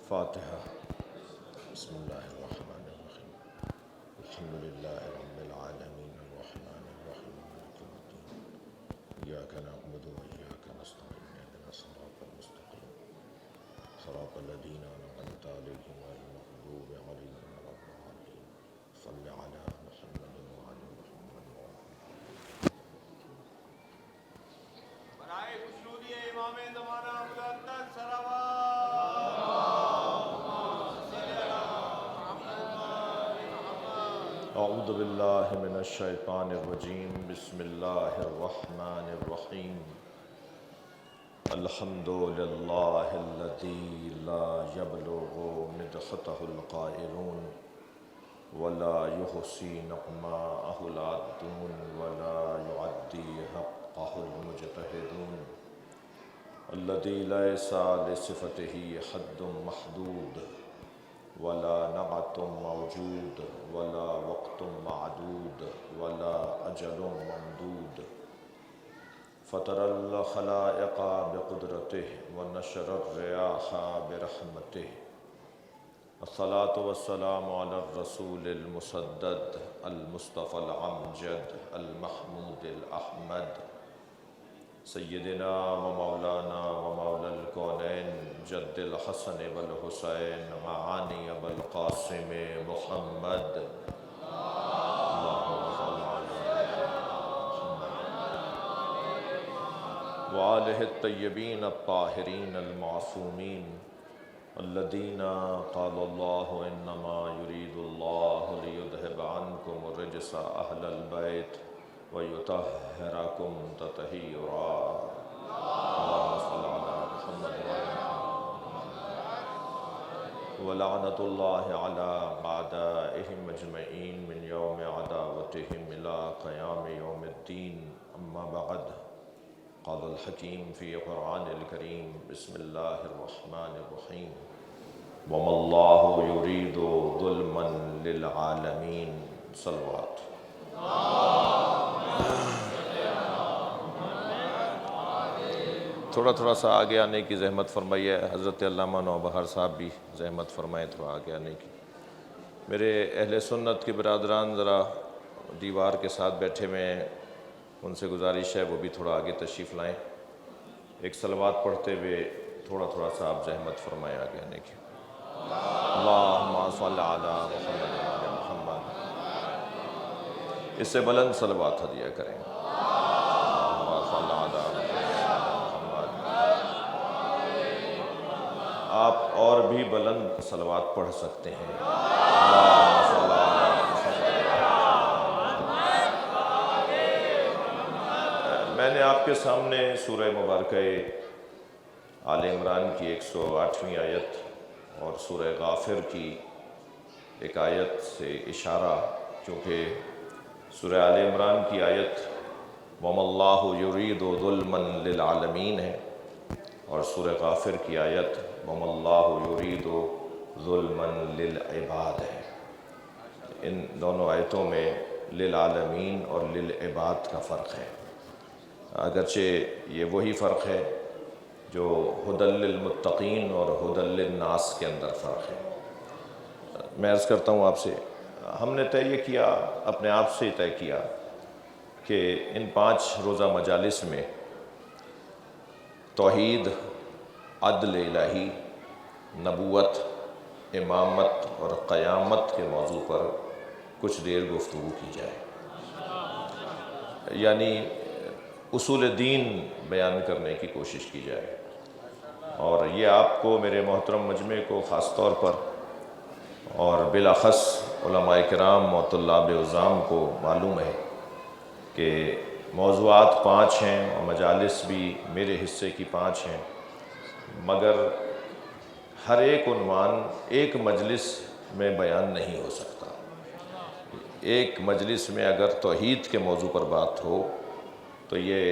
فاتحہ۔ بسم اللہ الرحمن الرحیم۔ الحمد للہ رب العالمین الرحمن الرحیم مالک یوم الدین، ایاک نعبد و ایاک نستعین، اہدنا الصراط المستقیم، صراط الذین انعمت علیہم غیر المغضوب علیہم ولا الضالین، صل علی محمد وعلی محمد۔ برائے خوشنودی امام زمانہ مقدس صلوات اعوذ باللہ من الشیطان الرجیم، بسم اللہ الرحمن الرحیم۔ الحمد للہ الذی لا یبلغ مدحتہ القائلون ولا یحصی نقماءہ العادون ولا یعدی حقہ المجتہدون، الذی لیس لصفتہ حد محدود ولا نعت موجود ولا وقت معدود ولا اجل ممدود، فطر الخلائق بقدرتہ ونشر الریاح برحمتہ، الصلاة والسلام علی الرسول المسدد المصطفى الامجد المحمود الاحمد، سیدنا و مولانا و مولا الکونین جد الحسن والحسین معانی ابو القاسم محمد، اللہم صل علی محمد وآلہ الطیبین الطاہرین المعصومین الذین قال اللہ انما یرید اللہ لیذہب عنکم الرجس اہل البیت وَيُطَهِّرَكُمْ تَطْهِيرًا، اللهم صل على محمد وَلَعْنَةُ اللَّهِ عَلَى أَعْدَائِهِمْ أَجْمَعِينَ مِنْ يَوْمِ عَدَاوَتِهِمْ إِلَى قِيَامِ يَوْمِ الدِّينِ، أما بعد، قال الحكيم في قرآن الكريم، بسم الله الرحمن الرحيم، وما الله يريد ظلما للعالمين، صلوات۔ تھوڑا سا آگے آنے کی زحمت فرمائیے، حضرت علامہ نوبہار صاحب بھی زحمت فرمائیں تھوڑا آگے آنے کی۔ میرے اہل سنت کے برادران ذرا دیوار کے ساتھ بیٹھے ہوئے ہیں، ان سے گزارش ہے وہ بھی تھوڑا آگے تشریف لائیں، ایک صلوات پڑھتے ہوئے تھوڑا سا آپ زحمت فرمائیں آگے آنے کی۔ اللہم صل علی محمد وعلی محمد، اس سے بلند صلوات ہدیہ کریں۔ اللہم صل علی محمد، آپ اور بھی بلند صلوات پڑھ سکتے ہیں۔ اللہم صل علی محمد۔ میں نے آپ کے سامنے سورہ مبارکہ آل عمران کی 108ویں آیت اور سورہ غافر کی ایک آیت سے اشارہ، کیونکہ سورہ آل عمران کی آیت وَمَا اللَّهُ يُرِيدُ ظُلْمًا لِلْعَالَمِينَ ہے، اور سورہ غافر کی آیت وَمَا اللَّهُ يُرِيدُ ظُلْمًا لِلْعِبَادِ ہے۔ ان دونوں آیتوں میں للعالمین اور للعباد کا فرق ہے، اگرچہ یہ وہی فرق ہے جو ھدی للمتقین اور ھدی للناس کے اندر فرق ہے۔ میں عرض کرتا ہوں آپ سے، ہم نے طے یہ کیا، اپنے آپ سے طے کیا کہ ان 5 روزہ مجالس میں توحید، عدل الہی، نبوت، امامت اور قیامت کے موضوع پر کچھ دیر گفتگو کی جائے، یعنی اصول دین بیان کرنے کی کوشش کی جائے۔ اور یہ آپ کو، میرے محترم مجمع کو خاص طور پر، اور بالاخص علماء کرام اور طلاب عظام کو معلوم ہے کہ موضوعات 5 ہیں اور مجالس بھی میرے حصے کی 5 ہیں، مگر ہر ایک عنوان ایک مجلس میں بیان نہیں ہو سکتا۔ ایک مجلس میں اگر توحید کے موضوع پر بات ہو تو یہ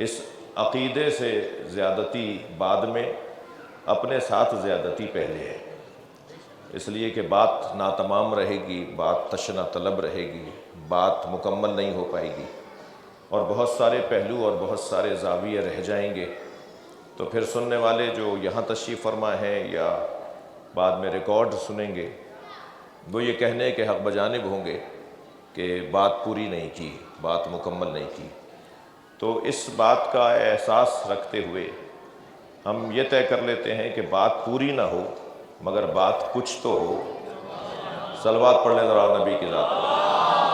اس عقیدے سے زیادتی بعد میں، اپنے ساتھ زیادتی پہلے ہے، اس لیے کہ بات ناتمام رہے گی، بات تشنہ طلب رہے گی، بات مکمل نہیں ہو پائے گی، اور بہت سارے پہلو اور بہت سارے زاویے رہ جائیں گے تو پھر سننے والے جو یہاں تشریف فرما ہیں یا بعد میں ریکارڈ سنیں گے وہ یہ کہنے کے حق بجانب ہوں گے کہ بات پوری نہیں کی، بات مکمل نہیں کی۔ تو اس بات کا احساس رکھتے ہوئے ہم یہ طے کر لیتے ہیں کہ بات پوری نہ ہو مگر بات کچھ تو ہو۔ صلوات پڑھ لیں ذرا نبی کی ذات پر،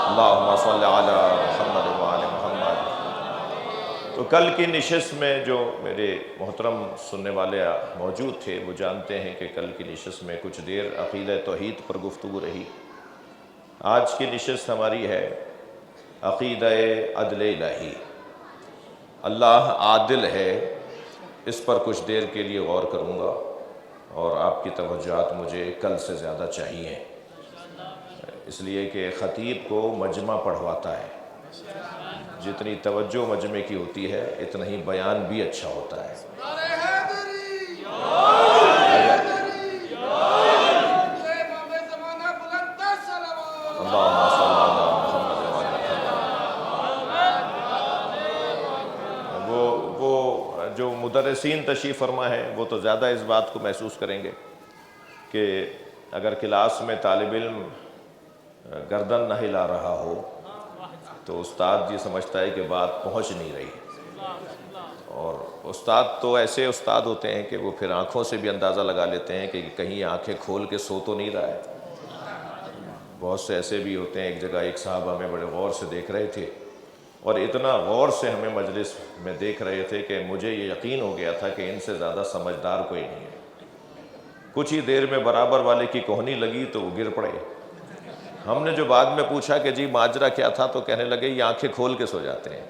اللہم صلی علی محمد وآل محمد۔ تو کل کی نشست میں جو میرے محترم سننے والے موجود تھے وہ جانتے ہیں کہ کل کی نشست میں کچھ دیر عقیدہ توحید پر گفتگو رہی۔ آج کی نشست ہماری ہے عقیدہ عدل الہی۔ اللہ عادل ہے، اس پر کچھ دیر کے لیے غور کروں گا اور آپ کی توجہات مجھے کل سے زیادہ چاہیے، اس لیے کہ خطیب کو مجمع پڑھواتا ہے، جتنی توجہ مجمع کی ہوتی ہے اتنا ہی بیان بھی اچھا ہوتا ہے۔ اللہم صلی علی محمد وعلی محمد۔ وہ جو مدرسین تشریف فرما ہے وہ تو زیادہ اس بات کو محسوس کریں گے کہ اگر کلاس میں طالب علم گردن نہ ہلا رہا ہو تو استاد یہ سمجھتا ہے کہ بات پہنچ نہیں رہی، اور استاد تو ایسے استاد ہوتے ہیں کہ وہ پھر آنکھوں سے بھی اندازہ لگا لیتے ہیں کہ کہیں آنکھیں کھول کے سو تو نہیں رہا ہے۔ بہت سے ایسے بھی ہوتے ہیں، ایک جگہ ایک صاحب ہمیں بڑے غور سے دیکھ رہے تھے اور اتنا غور سے ہمیں مجلس میں دیکھ رہے تھے کہ مجھے یہ یقین ہو گیا تھا کہ ان سے زیادہ سمجھدار کوئی نہیں ہے۔ کچھ ہی دیر میں برابر والے کی کوہنی لگی تو وہ گر پڑے۔ ہم نے جو بعد میں پوچھا کہ جی ماجرا کیا تھا تو کہنے لگے یہ آنکھیں کھول کے سو جاتے ہیں۔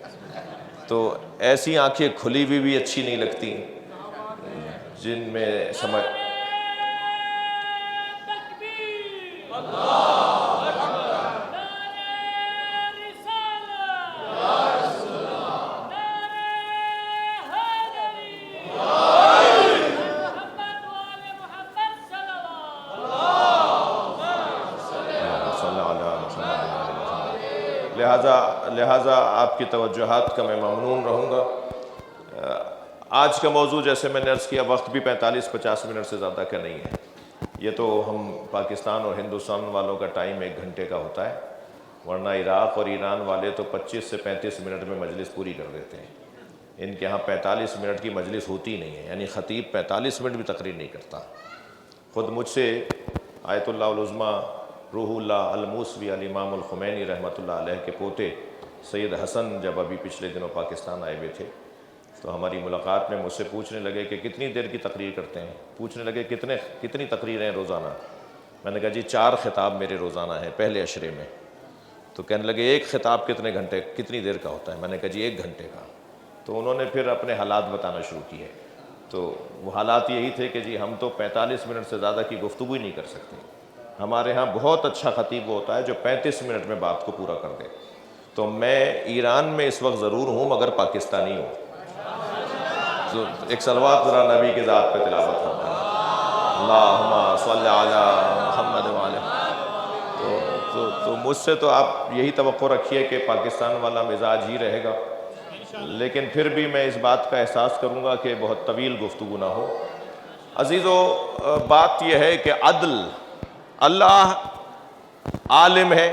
تو ایسی آنکھیں کھلی ہوئی بھی اچھی نہیں لگتی جن میں سمجھ لہٰذا آپ کی توجہات کا میں ممنون رہوں گا۔ آج کا موضوع جیسے میں نے عرض کیا وقت بھی 45-50 منٹ سے زیادہ کا نہیں ہے، یہ تو ہم پاکستان اور ہندوستان والوں کا ٹائم 1 گھنٹے کا ہوتا ہے، ورنہ عراق اور ایران والے تو 25 سے 35 منٹ میں مجلس پوری کر دیتے ہیں۔ ان کے ہاں 45 منٹ کی مجلس ہوتی نہیں ہے، یعنی خطیب 45 منٹ بھی تقریر نہیں کرتا۔ خود مجھ سے آیت اللہ العظمیٰ روح اللہ الموسوی الامام الخمینی رحمۃ اللہ علیہ کے پوتے سید حسن جب ابھی پچھلے دنوں پاکستان آئے ہوئے تھے تو ہماری ملاقات میں مجھ سے پوچھنے لگے کہ کتنی دیر کی تقریر کرتے ہیں، پوچھنے لگے کتنی تقریریں روزانہ۔ میں نے کہا جی 4 خطاب میرے روزانہ ہیں پہلے عشرے میں۔ تو کہنے لگے ایک خطاب کتنی دیر کا ہوتا ہے؟ میں نے کہا جی 1 گھنٹے کا۔ تو انہوں نے پھر اپنے حالات بتانا شروع کیے، تو وہ حالات یہی تھے کہ جی ہم تو 45 منٹ سے زیادہ کی گفتگو ہی نہیں کر سکتے، ہمارے ہاں بہت اچھا خطیب ہوتا ہے جو 35 منٹ میں بات کو پورا کر دے۔ تو میں ایران میں اس وقت ضرور ہوں مگر پاکستانی ہوں۔ تو ایک صلوات ذرا نبی کی ذات پہ تلاوت ہوتا ہے، اللہم صلی علی محمد وعلی۔ تو مجھ سے تو آپ یہی توقع رکھیے کہ پاکستان والا مزاج ہی رہے گا، لیکن پھر بھی میں اس بات کا احساس کروں گا کہ بہت طویل گفتگو نہ ہو۔ عزیزو، بات یہ ہے کہ عدل، اللہ عالم ہے،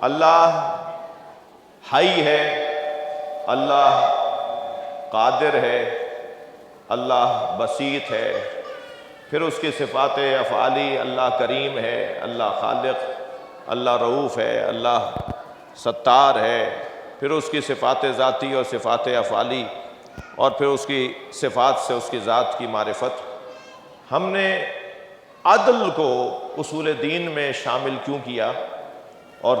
اللہ حی ہے، اللہ قادر ہے، اللہ بسیط ہے، پھر اس کی صفات افعالی، اللہ کریم ہے، اللہ خالق، اللہ رؤوف ہے، اللہ ستار ہے، پھر اس کی صفات ذاتی اور صفات افعالی، اور پھر اس کی صفات سے اس کی ذات کی معرفت۔ ہم نے عدل کو اصول دین میں شامل کیوں کیا اور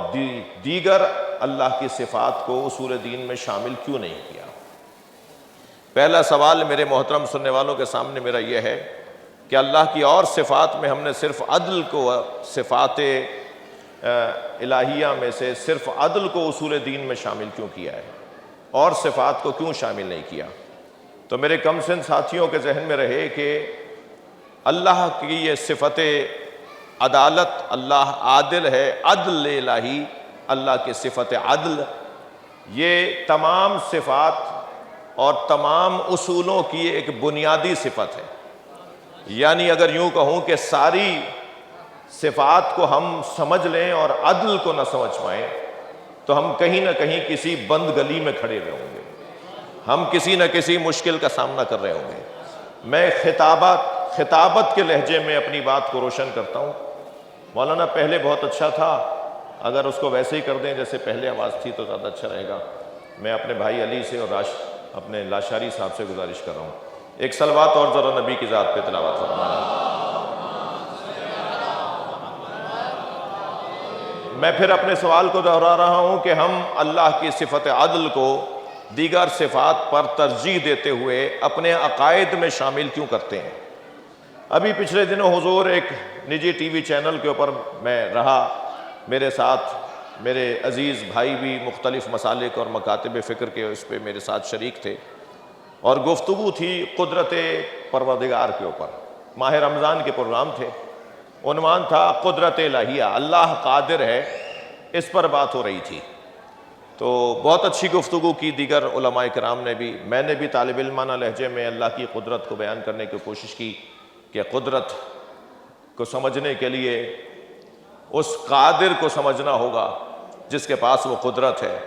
دیگر اللہ کی صفات کو اصول دین میں شامل کیوں نہیں کیا؟ پہلا سوال میرے محترم سننے والوں کے سامنے میرا یہ ہے کہ اللہ کی اور صفات میں ہم نے صرف عدل کو، صفات الہیہ میں سے صرف عدل کو اصول دین میں شامل کیوں کیا ہے، اور صفات کو کیوں شامل نہیں کیا؟ تو میرے کم سن ساتھیوں کے ذہن میں رہے کہ اللہ کی یہ صفت عدالت، اللہ عادل ہے، عدل الہی، اللہ کی صفت عدل، یہ تمام صفات اور تمام اصولوں کی ایک بنیادی صفت ہے۔ یعنی اگر یوں کہوں کہ ساری صفات کو ہم سمجھ لیں اور عدل کو نہ سمجھ پائیں تو ہم کہیں نہ کہیں کسی بند گلی میں کھڑے ہوئے ہوں گے، ہم کسی نہ کسی مشکل کا سامنا کر رہے ہوں گے۔ میں خطابت کے لہجے میں اپنی بات کو روشن کرتا ہوں۔ مولانا پہلے بہت اچھا تھا، اگر اس کو ویسے ہی کر دیں جیسے پہلے آواز تھی تو زیادہ اچھا رہے گا۔ میں اپنے بھائی علی سے اور اپنے لاشاری صاحب سے گزارش کر رہا ہوں، ایک صلوات اور ذرا نبی کی ذات پہ تلاوت فرمانا۔ میں پھر اپنے سوال کو دہرا رہا ہوں کہ ہم اللہ کی صفت عدل کو دیگر صفات پر ترجیح دیتے ہوئے اپنے عقائد میں شامل کیوں کرتے ہیں؟ ابھی پچھلے دنوں حضور ایک نجی ٹی وی چینل کے اوپر میں رہا، میرے ساتھ میرے عزیز بھائی بھی مختلف مسالک اور مکاتب فکر کے اس پہ میرے ساتھ شریک تھے، اور گفتگو تھی قدرت پروردگار کے اوپر۔ ماہ رمضان کے پروگرام تھے، عنوان تھا قدرت الہیہ، اللہ قادر ہے، اس پر بات ہو رہی تھی۔ تو بہت اچھی گفتگو کی دیگر علماء کرام نے بھی، میں نے بھی طالب علمانہ لہجے میں اللہ کی قدرت کو بیان کرنے کی کوشش کی کہ قدرت کو سمجھنے کے لیے اس قادر کو سمجھنا ہوگا جس کے پاس وہ قدرت ہے،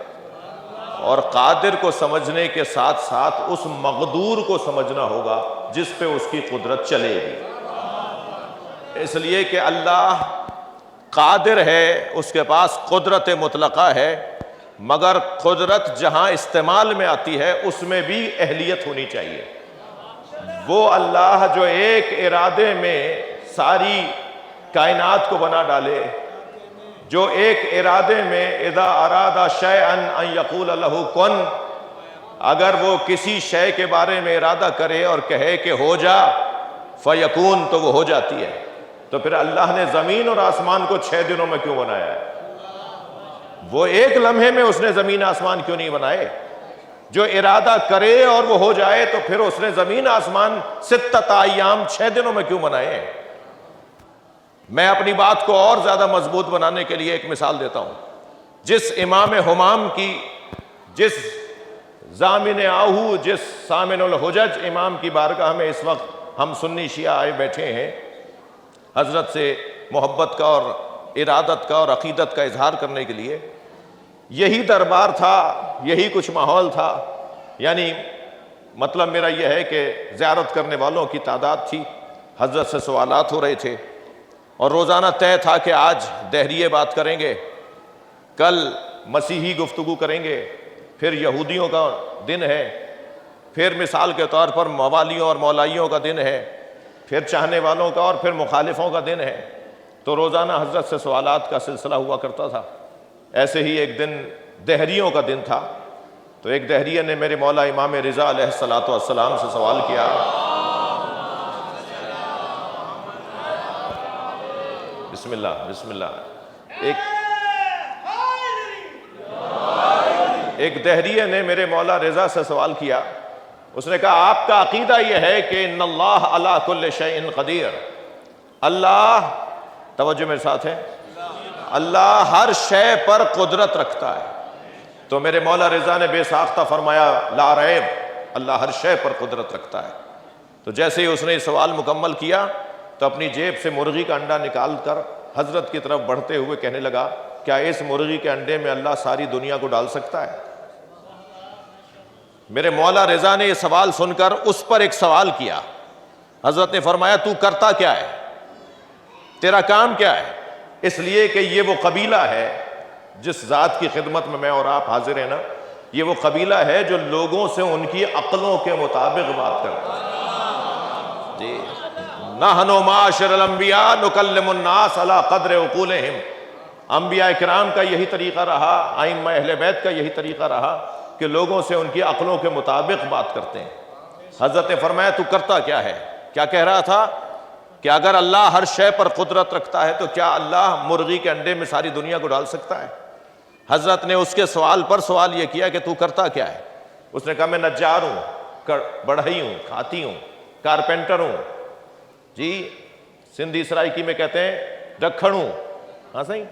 اور قادر کو سمجھنے کے ساتھ ساتھ اس مقدور کو سمجھنا ہوگا جس پہ اس کی قدرت چلے گی۔ اس لیے کہ اللہ قادر ہے، اس کے پاس قدرت مطلقہ ہے، مگر قدرت جہاں استعمال میں آتی ہے اس میں بھی اہلیت ہونی چاہیے۔ وہ اللہ جو ایک ارادے میں ساری کائنات کو بنا ڈالے، جو ایک ارادے میں اذا اراد شیئا ان یقول لہ کن، اگر وہ کسی شے کے بارے میں ارادہ کرے اور کہے کہ ہو جا فیکون، تو وہ ہو جاتی ہے۔ تو پھر اللہ نے زمین اور آسمان کو 6 دنوں میں کیوں بنایا ہے؟ وہ ایک لمحے میں اس نے زمین آسمان کیوں نہیں بنائے؟ جو ارادہ کرے اور وہ ہو جائے تو پھر اس نے زمین آسمان 6 ایام 6 دنوں میں کیوں بنائے ہیں؟ میں اپنی بات کو اور زیادہ مضبوط بنانے کے لیے ایک مثال دیتا ہوں۔ جس امام ہمام کی، جس ضامن آہو، جس سامن الحجج امام کی بارگاہ میں اس وقت ہم سنی شیعہ آئے بیٹھے ہیں، حضرت سے محبت کا اور ارادت کا اور عقیدت کا اظہار کرنے کے لیے، یہی دربار تھا، یہی کچھ ماحول تھا۔ یعنی مطلب میرا یہ ہے کہ زیارت کرنے والوں کی تعداد تھی، حضرت سے سوالات ہو رہے تھے، اور روزانہ طے تھا کہ آج دہریے بات کریں گے، کل مسیحی گفتگو کریں گے، پھر یہودیوں کا دن ہے، پھر مثال کے طور پر موالیوں اور مولائیوں کا دن ہے، پھر چاہنے والوں کا اور پھر مخالفوں کا دن ہے۔ تو روزانہ حضرت سے سوالات کا سلسلہ ہوا کرتا تھا۔ ایسے ہی ایک دن دہریوں کا دن تھا، تو ایک دہریے نے میرے مولا امام رضا علیہ السلام سے سوال کیا، بسم اللہ بسم اللہ، ایک دہریے نے میرے مولا رضا سے سوال کیا، اس نے کہا آپ کا عقیدہ یہ ہے کہ ان اللہ علی کل شیء قدیر، اللہ، توجہ میرے ساتھ ہے، اللہ ہر شے پر قدرت رکھتا ہے۔ تو میرے مولا رضا نے بے ساختہ فرمایا لا ریب، اللہ ہر شے پر قدرت رکھتا ہے۔ تو جیسے ہی اس نے یہ سوال مکمل کیا تو اپنی جیب سے مرغی کا انڈا نکال کر حضرت کی طرف بڑھتے ہوئے کہنے لگا، کیا اس مرغی کے انڈے میں اللہ ساری دنیا کو ڈال سکتا ہے؟ میرے مولا رضا نے یہ سوال سن کر اس پر ایک سوال کیا۔ حضرت نے فرمایا تو کرتا کیا ہے، تیرا کام کیا ہے؟ اس لیے کہ یہ وہ قبیلہ ہے جس ذات کی خدمت میں میں اور آپ حاضر ہیں نا، یہ وہ قبیلہ ہے جو لوگوں سے ان کی عقلوں کے مطابق بات کرتا ہے۔ جی، نحن معاشر الانبیاء نکلم الناس علی قدر عقولہم، انبیاء کرام کا یہی طریقہ رہا، ائمہ اہل بیت کا یہی طریقہ رہا کہ لوگوں سے ان کی عقلوں کے مطابق بات کرتے ہیں۔ حضرت نے فرمایا تو کرتا کیا ہے؟ کیا کہہ رہا تھا کہ اگر اللہ ہر شے پر قدرت رکھتا ہے تو کیا اللہ مرغی کے انڈے میں ساری دنیا کو ڈال سکتا ہے؟ حضرت نے اس کے سوال پر سوال یہ کیا کہ تو کرتا کیا ہے؟ اس نے کہا میں نجار ہوں، بڑھئی ہوں، کھاتی ہوں، کارپینٹر ہوں، جی سندھی سرائکی میں کہتے ہیں ڈکھڑ ہوں، ہاں صحیح۔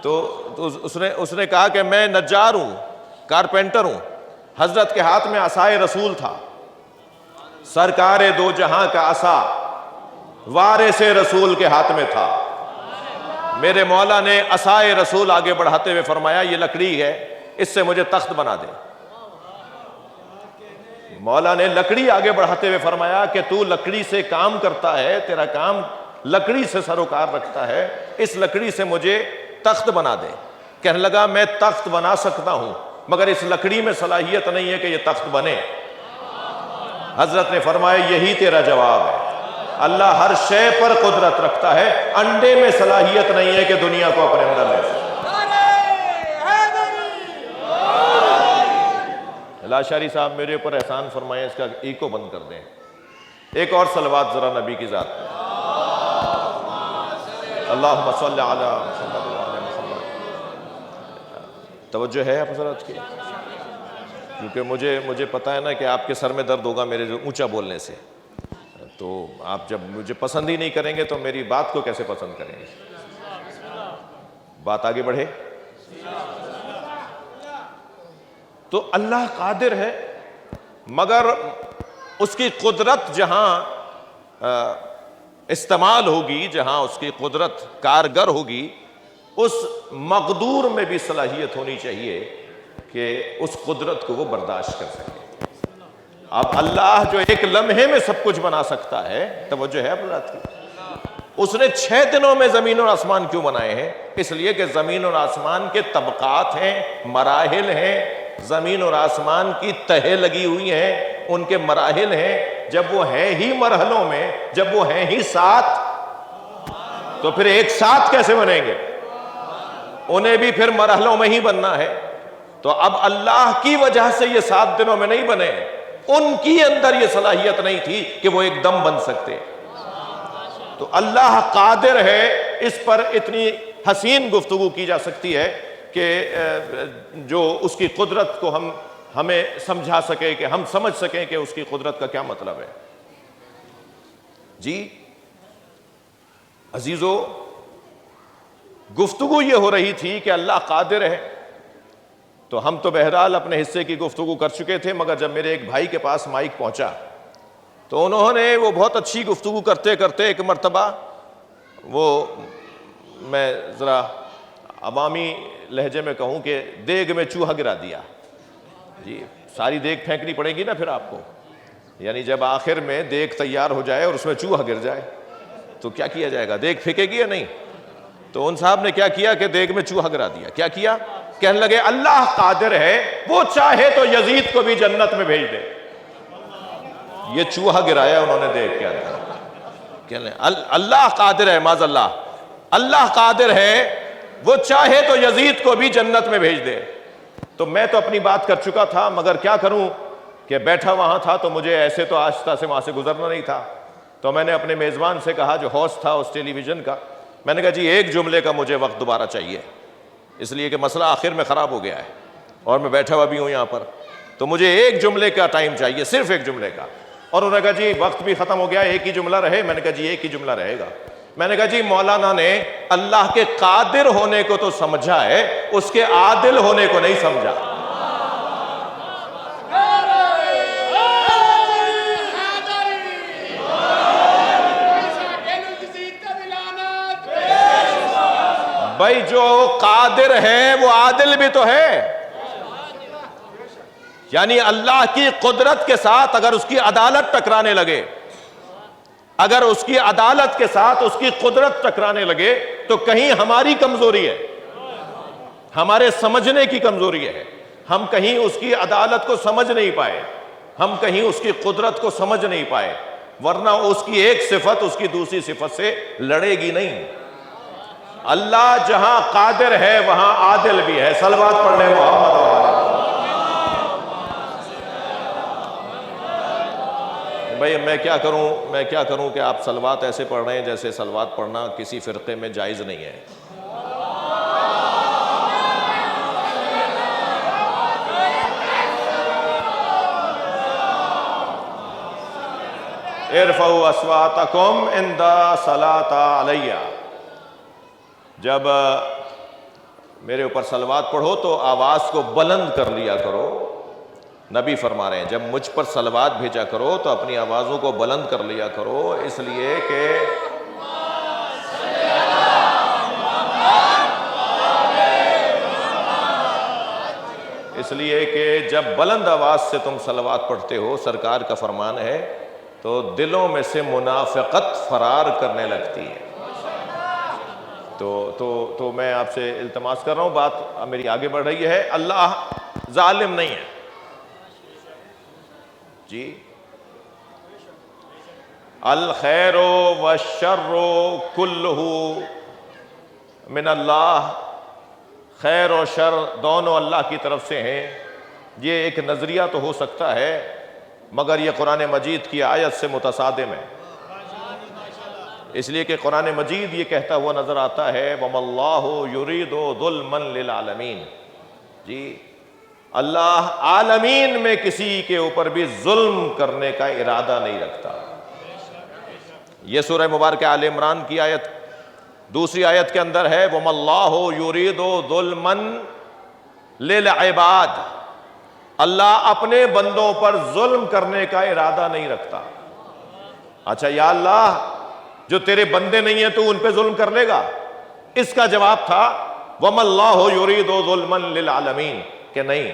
تو اس نے کہا کہ میں نجار ہوں، کارپینٹر ہوں، حضرت کے ہاتھ میں عصائے رسول تھا، سرکار دو جہاں کا عصا وارث رسول کے ہاتھ میں تھا۔ میرے مولا نے عصائے رسول آگے بڑھاتے ہوئے فرمایا یہ لکڑی ہے، اس سے مجھے تخت بنا دے۔ مولا نے لکڑی آگے بڑھاتے ہوئے فرمایا کہ تو لکڑی سے کام کرتا ہے، تیرا کام لکڑی سے سروکار رکھتا ہے، اس لکڑی سے مجھے تخت بنا دے۔ کہنے لگا میں تخت بنا سکتا ہوں مگر اس لکڑی میں صلاحیت نہیں ہے کہ یہ تخت بنے۔ حضرت نے فرمایا یہی تیرا جواب ہے، اللہ ہر شے پر قدرت رکھتا ہے، انڈے میں صلاحیت نہیں ہے کہ دنیا کو اپنے اندر لے۔ لاشاری صاحب میرے اوپر احسان فرمائیں، اس کا ایکو بند کر دیں۔ ایک اور صلوات ذرا نبی کی ذات میں، اللہم صلی علی محمد وعلی محمد۔ توجہ ہے حضرت کی، کیونکہ مجھے پتا ہے نا کہ آپ کے سر میں درد ہوگا میرے اونچا بولنے سے، تو آپ جب مجھے پسند ہی نہیں کریں گے تو میری بات کو کیسے پسند کریں گے؟ بات آگے بڑھے تو اللہ قادر ہے، مگر اس کی قدرت جہاں استعمال ہوگی، جہاں اس کی قدرت کارگر ہوگی، اس مقدور میں بھی صلاحیت ہونی چاہیے کہ اس قدرت کو وہ برداشت کر سکے۔ اب اللہ جو ایک لمحے میں سب کچھ بنا سکتا ہے، توجہ ہے حضرات کی، اس نے 6 دنوں میں زمین اور آسمان کیوں بنائے ہیں؟ اس لیے کہ زمین اور آسمان کے طبقات ہیں، مراحل ہیں، زمین اور آسمان کی تہیں لگی ہوئی ہیں، ان کے مراحل ہیں۔ جب وہ ہیں ہی مرحلوں میں، جب وہ ہیں ہی 7، تو پھر ایک ساتھ کیسے بنیں گے؟ انہیں بھی پھر مرحلوں میں ہی بننا ہے۔ تو اب اللہ کی وجہ سے یہ 7 دنوں میں نہیں بنے، ان کی اندر یہ صلاحیت نہیں تھی کہ وہ ایک دم بن سکتے۔ تو اللہ قادر ہے، اس پر اتنی حسین گفتگو کی جا سکتی ہے کہ جو اس کی قدرت کو ہمیں سمجھا سکے، کہ ہم سمجھ سکیں کہ اس کی قدرت کا کیا مطلب ہے۔ جی عزیزو، گفتگو یہ ہو رہی تھی کہ اللہ قادر ہے، تو ہم تو بہرحال اپنے حصے کی گفتگو کر چکے تھے، مگر جب میرے ایک بھائی کے پاس مائک پہنچا تو انہوں نے وہ بہت اچھی گفتگو کرتے کرتے ایک مرتبہ میں ذرا عوامی لہجے میں کہوں کہ دیگ میں چوہا گرا دیا۔ جی ساری دیگ پھینکنی پڑے گی نا پھر آپ کو، یعنی جب آخر میں دیگ تیار ہو جائے اور اس میں چوہا گر جائے تو کیا کیا جائے گا؟ دیگ پھینکے گی یا نہیں؟ تو ان صاحب نے کیا کیا کہ دیگ میں چوہا گرا دیا۔ کیا کیا؟ کہنے لگے اللہ قادر ہے، وہ چاہے تو یزید کو بھی جنت میں بھیج دے۔ یہ چوہا گرایا انہوں نے دیگ کے اندر۔ کہنے اللہ قادر ہے، معاذ اللہ، اللہ قادر ہے، وہ چاہے تو یزید کو بھی جنت میں بھیج دے۔ تو میں تو اپنی بات کر چکا تھا، مگر کیا کروں کہ بیٹھا وہاں تھا تو مجھے ایسے تو آہستہ سے وہاں سے گزرنا نہیں تھا۔ تو میں نے اپنے میزبان سے کہا، جو ہوسٹ تھا اس ٹیلی ویژن کا، میں نے کہا جی ایک جملے کا مجھے وقت دوبارہ چاہیے، اس لیے کہ مسئلہ آخر میں خراب ہو گیا ہے اور میں بیٹھا ہوا بھی ہوں یہاں پر، تو مجھے ایک جملے کا ٹائم چاہیے، صرف ایک جملے کا۔ اور انہوں نے کہا جی وقت بھی ختم ہو گیا، ایک ہی جملہ رہے۔ میں نے کہا جی ایک ہی جملہ رہے گا۔ میں نے کہا جی مولانا نے اللہ کے قادر ہونے کو تو سمجھا ہے، اس کے عادل ہونے کو نہیں سمجھا۔ بھائی جو قادر ہے وہ عادل بھی تو ہے، یعنی اللہ کی قدرت کے ساتھ اگر اس کی عدالت ٹکرانے لگے، اگر اس کی عدالت کے ساتھ اس کی قدرت ٹکرانے لگے تو کہیں ہماری کمزوری ہے، ہمارے سمجھنے کی کمزوری ہے، ہم کہیں اس کی عدالت کو سمجھ نہیں پائے، ہم کہیں اس کی قدرت کو سمجھ نہیں پائے، ورنہ اس کی ایک صفت اس کی دوسری صفت سے لڑے گی نہیں۔ اللہ جہاں قادر ہے وہاں عادل بھی ہے۔ صلوات پڑھنے محمد۔ بھئی میں کیا کروں کہ آپ صلوات ایسے پڑھ رہے ہیں جیسے صلوات پڑھنا کسی فرقے میں جائز نہیں ہے۔ ارفعوا اصواتکم عند صلاۃ علیہ، جب میرے اوپر صلوات پڑھو تو آواز کو بلند کر لیا کرو، نبی فرما رہے ہیں جب مجھ پر صلوات بھیجا کرو تو اپنی آوازوں کو بلند کر لیا کرو، اس لیے کہ جب بلند آواز سے تم صلوات پڑھتے ہو، سرکار کا فرمان ہے، تو دلوں میں سے منافقت فرار کرنے لگتی ہے۔ تو میں آپ سے التماس کر رہا ہوں، بات میری آگے بڑھ رہی ہے، اللہ ظالم نہیں ہے جی۔ الخیر والشر کلہ من اللہ، خیر و شر دونوں اللہ کی طرف سے ہیں۔ یہ ایک نظریہ تو ہو سکتا ہے مگر یہ قرآن مجید کی آیت سے متصادم ہے، اس لیے کہ قرآن مجید یہ کہتا ہوا نظر آتا ہے وَمَا اللَّهُ يُرِيدُ ظُلْمًا لِلْعَالَمِينَ، جی اللہ عالمین میں کسی کے اوپر بھی ظلم کرنے کا ارادہ نہیں رکھتا۔ یہ سورہ مبارکہ آل عمران کی آیت دوسری آیت کے اندر ہے وَمَا اللَّهُ يُرِيدُ ظُلْمًا لِلْعِبَادِ، اللہ اپنے بندوں پر ظلم کرنے کا ارادہ نہیں رکھتا۔ اچھا یا اللہ جو تیرے بندے نہیں ہیں تو ان پہ ظلم کر لے گا؟ اس کا جواب تھا وَمَا اللَّهُ يُرِيدُ ظُلْمًا لِلْعَالَمِينَ، کہ نہیں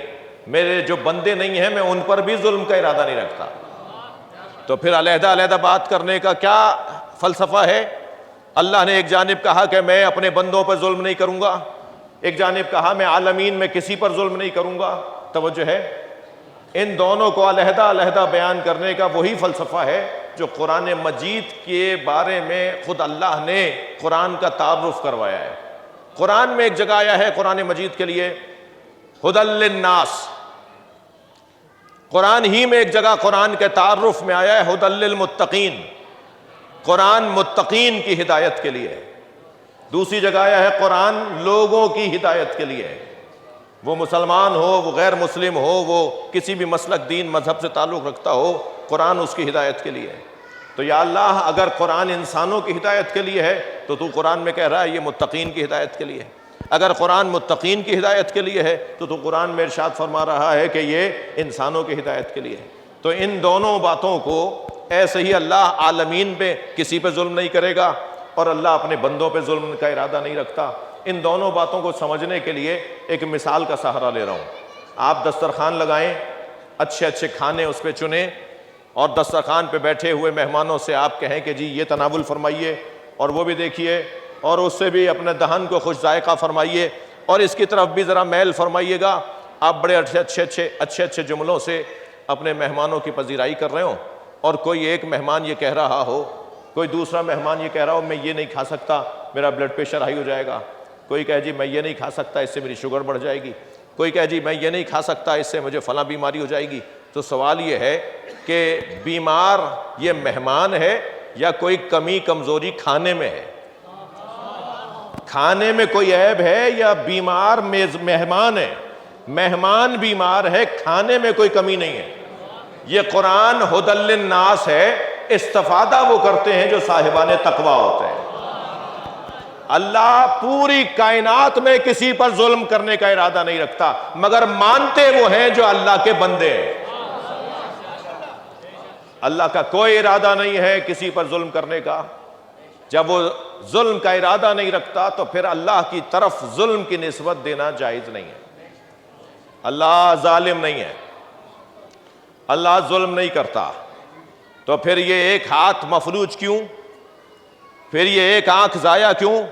میرے جو بندے نہیں ہیں میں ان پر بھی ظلم کا ارادہ نہیں رکھتا۔ تو پھر علیحدہ علیحدہ بات کرنے کا کیا فلسفہ ہے؟ اللہ نے ایک جانب کہا کہ میں اپنے بندوں پر ظلم نہیں کروں گا، ایک جانب کہا میں عالمین میں کسی پر ظلم نہیں کروں گا۔ توجہ ہے، ان دونوں کو علیحدہ علیحدہ بیان کرنے کا وہی فلسفہ ہے جو قرآن مجید کے بارے میں خود اللہ نے قرآن کا تعارف کروایا ہے۔ قرآن میں ایک جگہ آیا ہے قرآن مجید کے لیے ہدی للناس، قرآن ہی میں ایک جگہ قرآن کے تعارف میں آیا ہے ہدی للمتقین، قرآن متقین کی ہدایت کے لیے ہے۔ دوسری جگہ آیا ہے قرآن لوگوں کی ہدایت کے لیے ہے، وہ مسلمان ہو، وہ غیر مسلم ہو، وہ کسی بھی مسلک دین مذہب سے تعلق رکھتا ہو، قرآن اس کی ہدایت کے لیے ہے۔ تو یا اللہ اگر قرآن انسانوں کی ہدایت کے لیے ہے تو تو قرآن میں کہہ رہا ہے یہ متقین کی ہدایت کے لیے ہے، اگر قرآن متقین کی ہدایت کے لیے ہے تو تو قرآن میں ارشاد فرما رہا ہے کہ یہ انسانوں کی ہدایت کے لیے ہے۔ تو ان دونوں باتوں کو ایسے ہی اللہ عالمین پہ کسی پہ ظلم نہیں کرے گا اور اللہ اپنے بندوں پہ ظلم کا ارادہ نہیں رکھتا۔ ان دونوں باتوں کو سمجھنے کے لیے ایک مثال کا سہارا لے رہا ہوں۔ آپ دسترخوان لگائیں، اچھے اچھے کھانے اس پہ چنیں اور دسترخوان پہ بیٹھے ہوئے مہمانوں سے آپ کہیں کہ جی یہ تناول فرمائیے اور وہ بھی دیکھیے اور اس سے بھی اپنے دہن کو خوش ذائقہ فرمائیے اور اس کی طرف بھی ذرا میل فرمائیے گا۔ آپ بڑے اچھے جملوں سے اپنے مہمانوں کی پذیرائی کر رہے ہوں اور کوئی ایک مہمان یہ کہہ رہا ہو، کوئی دوسرا مہمان یہ کہہ رہا ہو میں یہ نہیں کھا سکتا میرا بلڈ پریشر ہائی ہو جائے گا، کوئی کہے جی میں یہ نہیں کھا سکتا اس سے میری شوگر بڑھ جائے گی، کوئی کہے جی میں یہ نہیں کھا سکتا اس سے مجھے فلاں بیماری ہو جائے گی۔ تو سوال یہ ہے کہ بیمار یہ مہمان ہے یا کوئی کمی کمزوری کھانے میں ہے؟ کھانے میں کوئی عیب ہے یا بیمار مہمان ہے؟ مہمان بیمار ہے، کھانے میں کوئی کمی نہیں ہے۔ یہ قرآن ہدی للناس ہے، استفادہ وہ کرتے ہیں جو صاحبان تقویٰ ہوتے ہیں۔ اللہ پوری کائنات میں کسی پر ظلم کرنے کا ارادہ نہیں رکھتا مگر مانتے وہ ہیں جو اللہ کے بندے ہیں۔ اللہ کا کوئی ارادہ نہیں ہے کسی پر ظلم کرنے کا۔ جب وہ ظلم کا ارادہ نہیں رکھتا تو پھر اللہ کی طرف ظلم کی نسبت دینا جائز نہیں ہے۔ اللہ ظالم نہیں ہے، اللہ ظلم نہیں کرتا، تو پھر یہ ایک ہاتھ مفلوج کیوں؟ پھر یہ ایک آنکھ ضائع کیوں؟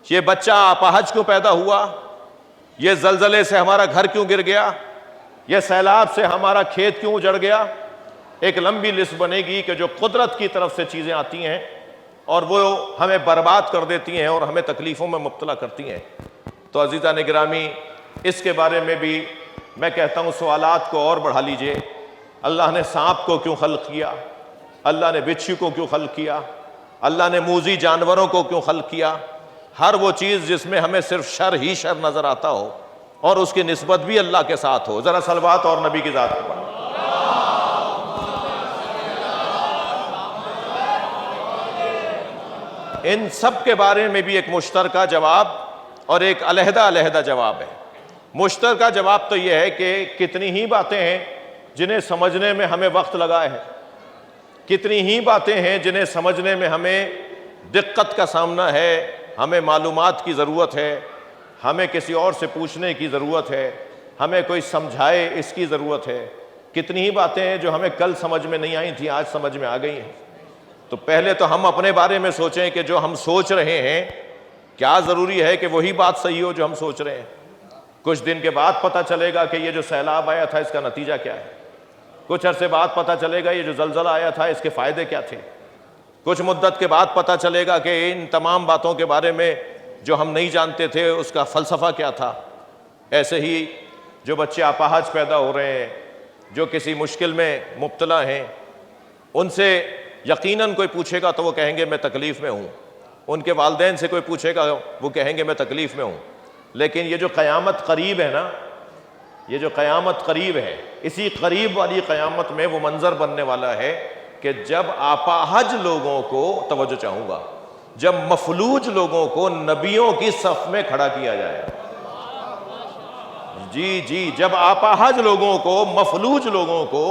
یہ بچہ اپاہج کیوں پیدا ہوا؟ یہ زلزلے سے ہمارا گھر کیوں گر گیا؟ یہ سیلاب سے ہمارا کھیت کیوں اجڑ گیا؟ ایک لمبی لسٹ بنے گی کہ جو قدرت کی طرف سے چیزیں آتی ہیں اور وہ ہمیں برباد کر دیتی ہیں اور ہمیں تکلیفوں میں مبتلا کرتی ہیں۔ تو عزیزان گرامی اس کے بارے میں بھی میں کہتا ہوں سوالات کو اور بڑھا لیجئے۔ اللہ نے سانپ کو کیوں خلق کیا؟ اللہ نے بچھو کو کیوں خلق کیا؟ اللہ نے موذی جانوروں کو کیوں خلق کیا؟ ہر وہ چیز جس میں ہمیں صرف شر ہی شر نظر آتا ہو اور اس کی نسبت بھی اللہ کے ساتھ ہو۔ ذرا صلوات اور نبی کی ذات پر پڑھیں۔ ان سب کے بارے میں بھی ایک مشترکہ جواب اور ایک علیحدہ علیحدہ جواب ہے۔ مشترکہ جواب تو یہ ہے کہ کتنی ہی باتیں ہیں جنہیں سمجھنے میں ہمیں وقت لگا ہے، کتنی ہی باتیں ہیں جنہیں سمجھنے میں ہمیں دقت کا سامنا ہے، ہمیں معلومات کی ضرورت ہے، ہمیں کسی اور سے پوچھنے کی ضرورت ہے، ہمیں کوئی سمجھائے اس کی ضرورت ہے۔ کتنی ہی باتیں ہیں جو ہمیں کل سمجھ میں نہیں آئی تھیں، آج سمجھ میں آ گئی ہیں۔ تو پہلے تو ہم اپنے بارے میں سوچیں کہ جو ہم سوچ رہے ہیں کیا ضروری ہے کہ وہی بات صحیح ہو جو ہم سوچ رہے ہیں۔ کچھ دن کے بعد پتہ چلے گا کہ یہ جو سیلاب آیا تھا اس کا نتیجہ کیا ہے، کچھ عرصے بعد پتہ چلے گا یہ جو زلزلہ آیا تھا اس کے فائدے کیا تھے، کچھ مدت کے بعد پتہ چلے گا کہ ان تمام باتوں کے بارے میں جو ہم نہیں جانتے تھے اس کا فلسفہ کیا تھا۔ ایسے ہی جو بچے اپاہج پیدا ہو رہے ہیں، جو کسی مشکل میں مبتلا ہیں، ان سے یقیناً کوئی پوچھے گا تو وہ کہیں گے میں تکلیف میں ہوں، ان کے والدین سے کوئی پوچھے گا وہ کہیں گے میں تکلیف میں ہوں۔ لیکن یہ جو قیامت قریب ہے نا، یہ جو قیامت قریب ہے، اسی قریب والی قیامت میں وہ منظر بننے والا ہے کہ جب اپاہج لوگوں کو، توجہ چاہوں گا، جب مفلوج لوگوں کو نبیوں کی صف میں کھڑا کیا جائے۔ جی جب اپاہج لوگوں کو، مفلوج لوگوں کو،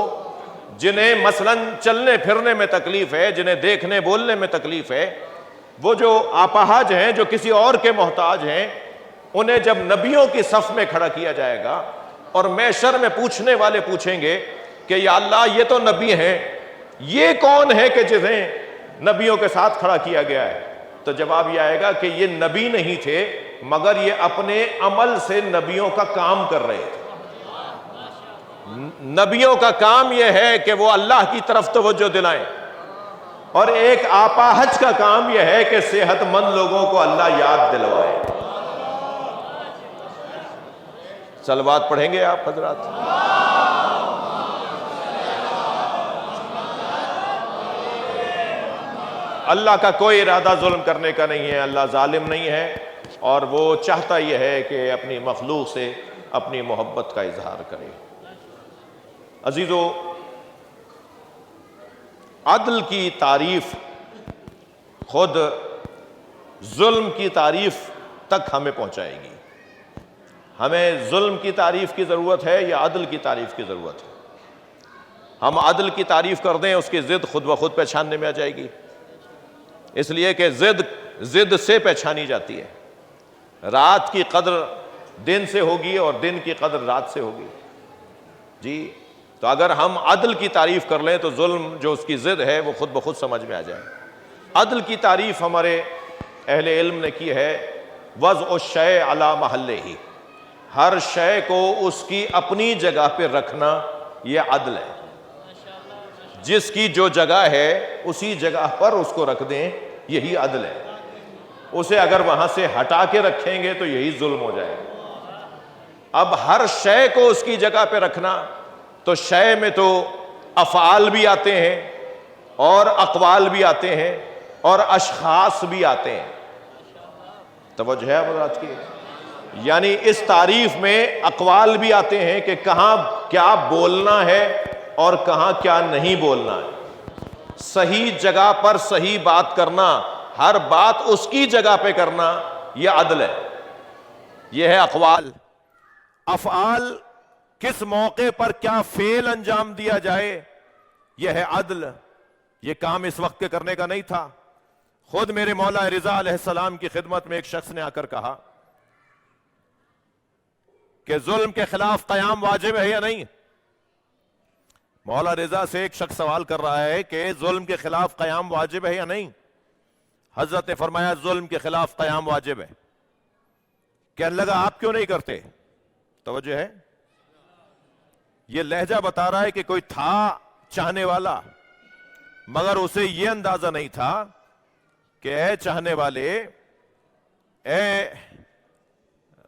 جنہیں مثلاً چلنے پھرنے میں تکلیف ہے، جنہیں دیکھنے بولنے میں تکلیف ہے، وہ جو اپاہج ہیں، جو کسی اور کے محتاج ہیں، انہیں جب نبیوں کی صف میں کھڑا کیا جائے گا اور محشر میں پوچھنے والے پوچھیں گے کہ یا اللہ یہ تو نبی ہیں، یہ کون ہے کہ جنہیں نبیوں کے ساتھ کھڑا کیا گیا ہے؟ تو جواب یہ آئے گا کہ یہ نبی نہیں تھے مگر یہ اپنے عمل سے نبیوں کا کام کر رہے تھے۔ نبیوں کا کام یہ ہے کہ وہ اللہ کی طرف توجہ دلائیں، اور ایک اپاہج کا کام یہ ہے کہ صحت مند لوگوں کو اللہ یاد دلوائے۔ صلوات پڑھیں گے آپ حضرات؟ اللہ کا کوئی ارادہ ظلم کرنے کا نہیں ہے، اللہ ظالم نہیں ہے، اور وہ چاہتا یہ ہے کہ اپنی مخلوق سے اپنی محبت کا اظہار کرے۔ عزیزو، عدل کی تعریف خود ظلم کی تعریف تک ہمیں پہنچائے گی۔ ہمیں ظلم کی تعریف کی ضرورت ہے یا عدل کی تعریف کی ضرورت ہے؟ ہم عدل کی تعریف کر دیں، اس کی ضد خود بخود پہچاننے میں آ جائے گی، اس لیے کہ ضد سے پہچانی جاتی ہے۔ رات کی قدر دن سے ہوگی اور دن کی قدر رات سے ہوگی۔ جی، تو اگر ہم عدل کی تعریف کر لیں تو ظلم جو اس کی ضد ہے وہ خود بخود سمجھ میں آ جائے۔ عدل کی تعریف ہمارے اہل علم نے کی ہے، وضع الشیء علی محلہ، ہر شے کو اس کی اپنی جگہ پہ رکھنا، یہ عدل ہے۔ جس کی جو جگہ ہے اسی جگہ پر اس کو رکھ دیں، یہی عدل ہے۔ اسے اگر وہاں سے ہٹا کے رکھیں گے تو یہی ظلم ہو جائے گا۔ اب ہر شے کو اس کی جگہ پہ رکھنا، تو شے میں تو افعال بھی آتے ہیں اور اقوال بھی آتے ہیں اور اشخاص بھی آتے ہیں۔ توجہ ہے حضرات کی؟ یعنی اس تعریف میں اقوال بھی آتے ہیں کہ کہاں کیا بولنا ہے اور کہاں کیا نہیں بولنا ہے۔ صحیح جگہ پر صحیح بات کرنا، ہر بات اس کی جگہ پہ کرنا، یہ عدل ہے۔ یہ ہے اقوال۔ افعال، کس موقع پر کیا فعل انجام دیا جائے، یہ ہے عدل۔ یہ کام اس وقت کے کرنے کا نہیں تھا۔ خود میرے مولا رضا علیہ السلام کی خدمت میں ایک شخص نے آ کر کہا کہ ظلم کے خلاف قیام واجب ہے یا نہیں؟ مولا رضا سے ایک شخص سوال کر رہا ہے کہ ظلم کے خلاف قیام واجب ہے یا نہیں؟ حضرت نے فرمایا ظلم کے خلاف قیام واجب ہے۔ کہنے لگا آپ کیوں نہیں کرتے؟ توجہ ہے، یہ لہجہ بتا رہا ہے کہ کوئی تھا چاہنے والا، مگر اسے یہ اندازہ نہیں تھا کہ اے چاہنے والے، اے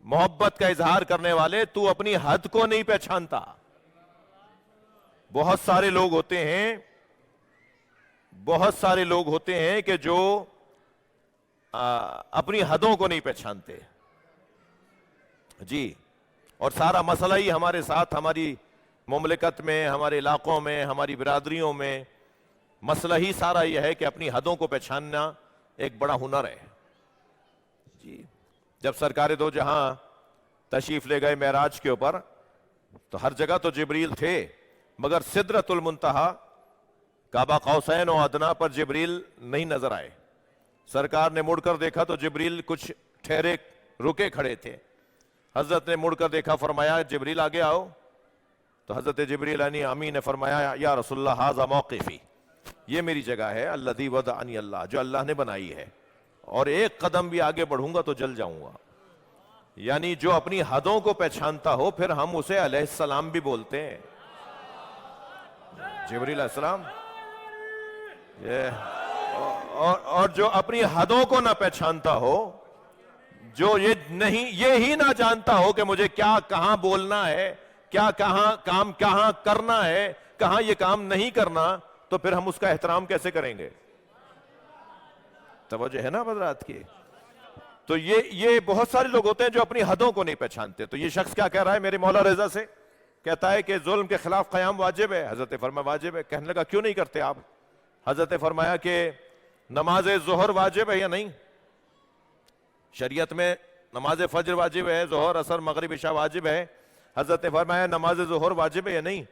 محبت کا اظہار کرنے والے، تو اپنی حد کو نہیں پہچانتا۔ بہت سارے لوگ ہوتے ہیں کہ جو اپنی حدوں کو نہیں پہچانتے۔ جی، اور سارا مسئلہ ہی ہمارے ساتھ، ہماری مملکت میں، ہمارے علاقوں میں، ہماری برادریوں میں مسئلہ ہی سارا یہ ہے کہ اپنی حدوں کو پہچاننا ایک بڑا ہنر ہے۔ جی، جب سرکار دو جہاں تشریف لے گئے معراج کے اوپر، تو ہر جگہ تو جبریل تھے، مگر سدرۃ المنتہا کعبہ قوسین و ادنا پر جبریل نہیں نظر آئے. سرکار نے مڑ کر دیکھا تو جبریل کچھ ٹھہرے رکے کھڑے تھے. حضرت نے مڑ کر دیکھا, فرمایا جبریل آگے آؤ. تو حضرت جبریل علیہ امین نے فرمایا یا رسول اللہ ھذا موقفی, یہ میری جگہ ہے, الذی وضعنی اللہ, جو اللہ نے بنائی ہے, اور ایک قدم بھی آگے بڑھوں گا تو جل جاؤں گا. یعنی جو اپنی حدوں کو پہچانتا ہو پھر ہم اسے علیہ السلام بھی بولتے ہیں. جبریل علیہ السلام اور جو اپنی حدوں کو نہ پہچانتا ہو, جو یہ ہی نہ جانتا ہو کہ مجھے کیا کہاں بولنا ہے, کیا کہاں کرنا ہے, کہاں یہ کام نہیں کرنا, تو پھر ہم اس کا احترام کیسے کریں گے؟ توجہ ہے نا حضرات کی؟ تو یہ بہت سارے لوگ ہوتے ہیں جو اپنی حدوں کو نہیں پہچانتے. تو یہ شخص کیا کہہ رہا ہے میرے مولا رضا سے؟ کہتا ہے کہ ظلم کے خلاف قیام واجب ہے. حضرت فرمایا واجب ہے. کہنے لگا کیوں نہیں کرتے آپ؟ حضرت فرمایا کہ نماز ظہر واجب ہے یا نہیں؟ شریعت میں نماز فجر واجب ہے, ظہر عصر مغرب عشاء واجب ہے. حضرت نے فرمایا نماز ظہر واجب ہے یا نہیں؟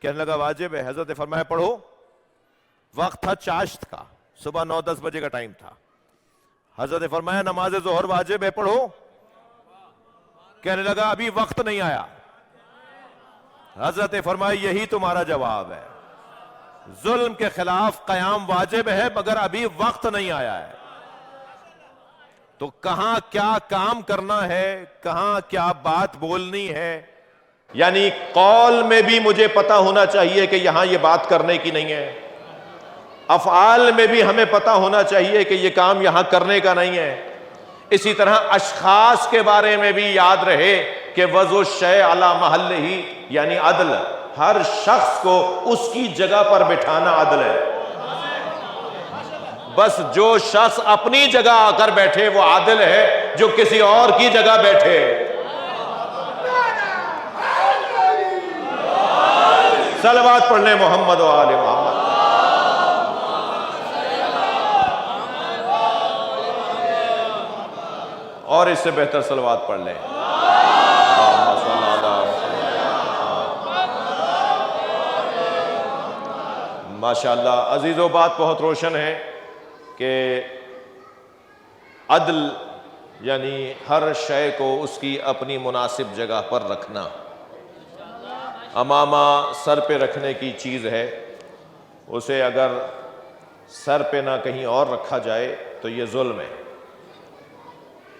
کہنے لگا واجب ہے. حضرت نے فرمایا پڑھو. وقت تھا چاشت کا, صبح 9-10 بجے کا ٹائم تھا. حضرت نے فرمایا نماز ظہر واجب ہے, پڑھو. کہنے لگا ابھی وقت نہیں آیا. حضرت نے فرمایا یہی تمہارا جواب ہے, ظلم کے خلاف قیام واجب ہے مگر ابھی وقت نہیں آیا ہے. تو کہاں کیا کام کرنا ہے, کہاں کیا بات بولنی ہے, یعنی قول میں بھی مجھے پتا ہونا چاہیے کہ یہاں یہ بات کرنے کی نہیں ہے. افعال میں بھی ہمیں پتا ہونا چاہیے کہ یہ کام یہاں کرنے کا نہیں ہے. اسی طرح اشخاص کے بارے میں بھی یاد رہے کہ وضع الشیء علی محلہ یعنی عدل, ہر شخص کو اس کی جگہ پر بٹھانا عدل ہے. بس جو شخص اپنی جگہ آ کر بیٹھے وہ عادل ہے, جو کسی اور کی جگہ بیٹھے. صلوات پڑھ لیں محمد و آل محمد. اور اس سے بہتر صلوات پڑھ لیں. ماشاءاللہ عزیزو, بات بہت روشن ہے کہ عدل یعنی ہر شے کو اس کی اپنی مناسب جگہ پر رکھنا. امامہ سر پہ رکھنے کی چیز ہے, اسے اگر سر پہ نہ کہیں اور رکھا جائے تو یہ ظلم ہے.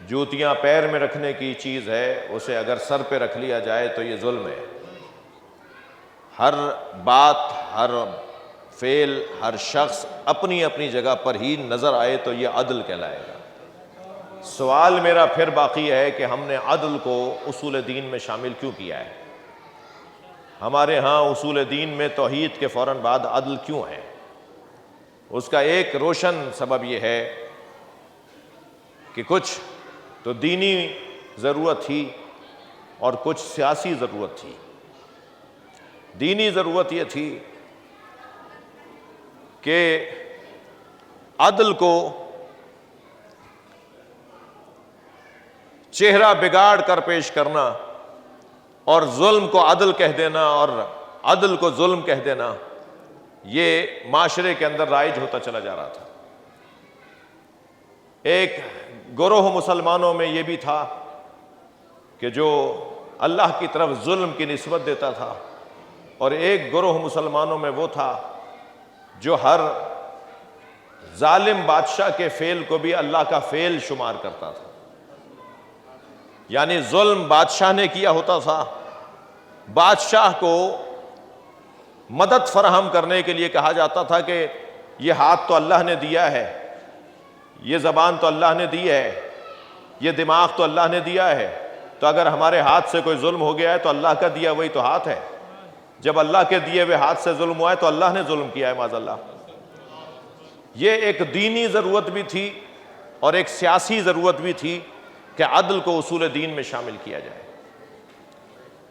جوتیاں پیر میں رکھنے کی چیز ہے, اسے اگر سر پہ رکھ لیا جائے تو یہ ظلم ہے. ہر بات, ہر فعل, ہر شخص اپنی اپنی جگہ پر ہی نظر آئے تو یہ عدل کہلائے گا. سوال میرا پھر باقی ہے کہ ہم نے عدل کو اصول دین میں شامل کیوں کیا ہے؟ ہمارے ہاں اصول دین میں توحید کے فوراً بعد عدل کیوں ہے؟ اس کا ایک روشن سبب یہ ہے کہ کچھ تو دینی ضرورت تھی اور کچھ سیاسی ضرورت تھی. دینی ضرورت یہ تھی کہ عدل کو چہرہ بگاڑ کر پیش کرنا اور ظلم کو عدل کہہ دینا اور عدل کو ظلم کہہ دینا, یہ معاشرے کے اندر رائج ہوتا چلا جا رہا تھا. ایک گروہ مسلمانوں میں یہ بھی تھا کہ جو اللہ کی طرف ظلم کی نسبت دیتا تھا, اور ایک گروہ مسلمانوں میں وہ تھا جو ہر ظالم بادشاہ کے فعل کو بھی اللہ کا فعل شمار کرتا تھا. یعنی ظلم بادشاہ نے کیا ہوتا تھا, بادشاہ کو مدد فراہم کرنے کے لیے کہا جاتا تھا کہ یہ ہاتھ تو اللہ نے دیا ہے, یہ زبان تو اللہ نے دی ہے, یہ دماغ تو اللہ نے دیا ہے, تو اگر ہمارے ہاتھ سے کوئی ظلم ہو گیا ہے تو اللہ کا دیا وہی تو ہاتھ ہے. جب اللہ کے دیے ہوئے ہاتھ سے ظلم ہوا ہے تو اللہ نے ظلم کیا ہے معاذ اللہ. یہ ایک دینی ضرورت بھی تھی اور ایک سیاسی ضرورت بھی تھی کہ عدل کو اصول دین میں شامل کیا جائے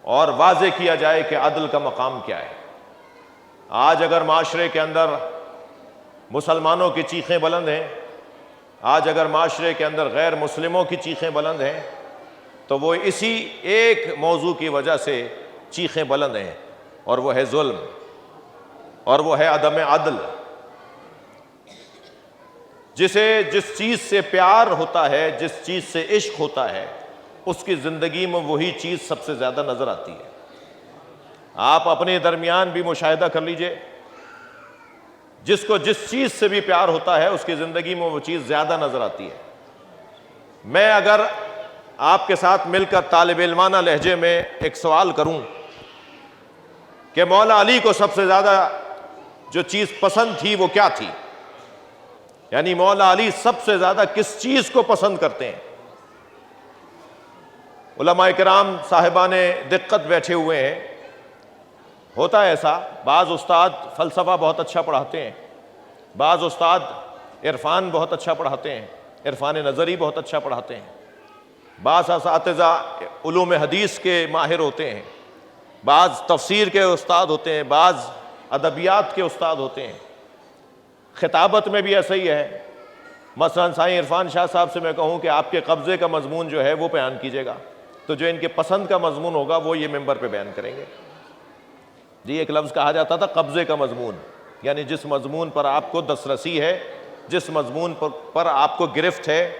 اور واضح کیا جائے کہ عدل کا مقام کیا ہے. آج اگر معاشرے کے اندر مسلمانوں کی چیخیں بلند ہیں, آج اگر معاشرے کے اندر غیر مسلموں کی چیخیں بلند ہیں, تو وہ اسی ایک موضوع کی وجہ سے چیخیں بلند ہیں, اور وہ ہے ظلم، اور وہ ہے عدم عدل۔ جسے جس چیز سے پیار ہوتا ہے، جس چیز سے عشق ہوتا ہے، اس کی زندگی میں وہی چیز سب سے زیادہ نظر آتی ہے۔ آپ اپنے درمیان بھی مشاہدہ کر لیجئے، جس کو جس چیز سے بھی پیار ہوتا ہے اس کی زندگی میں وہ چیز زیادہ نظر آتی ہے۔ میں اگر آپ کے ساتھ مل کر طالب علمانہ لہجے میں ایک سوال کروں کہ مولا علی کو سب سے زیادہ جو چیز پسند تھی وہ کیا تھی، یعنی مولا علی سب سے زیادہ کس چیز کو پسند کرتے ہیں؟ علماء کرام صاحبان دقت بیٹھے ہوئے ہیں۔ ہوتا ہے ایسا، بعض استاد فلسفہ بہت اچھا پڑھاتے ہیں، بعض استاد عرفان بہت اچھا پڑھاتے ہیں، عرفان نظری بہت اچھا پڑھاتے ہیں، بعض اساتذہ علوم حدیث کے ماہر ہوتے ہیں، بعض تفسیر کے استاد ہوتے ہیں، بعض ادبیات کے استاد ہوتے ہیں۔ خطابت میں بھی ایسا ہی ہے۔ مثلا سائیں عرفان شاہ صاحب سے میں کہوں کہ آپ کے قبضے کا مضمون جو ہے وہ بیان کیجیے گا، تو جو ان کے پسند کا مضمون ہوگا وہ یہ ممبر پہ بیان کریں گے۔ جی ایک لفظ کہا جاتا تھا قبضے کا مضمون، یعنی جس مضمون پر آپ کو دسترسی ہے، جس مضمون پر آپ کو گرفت ہے،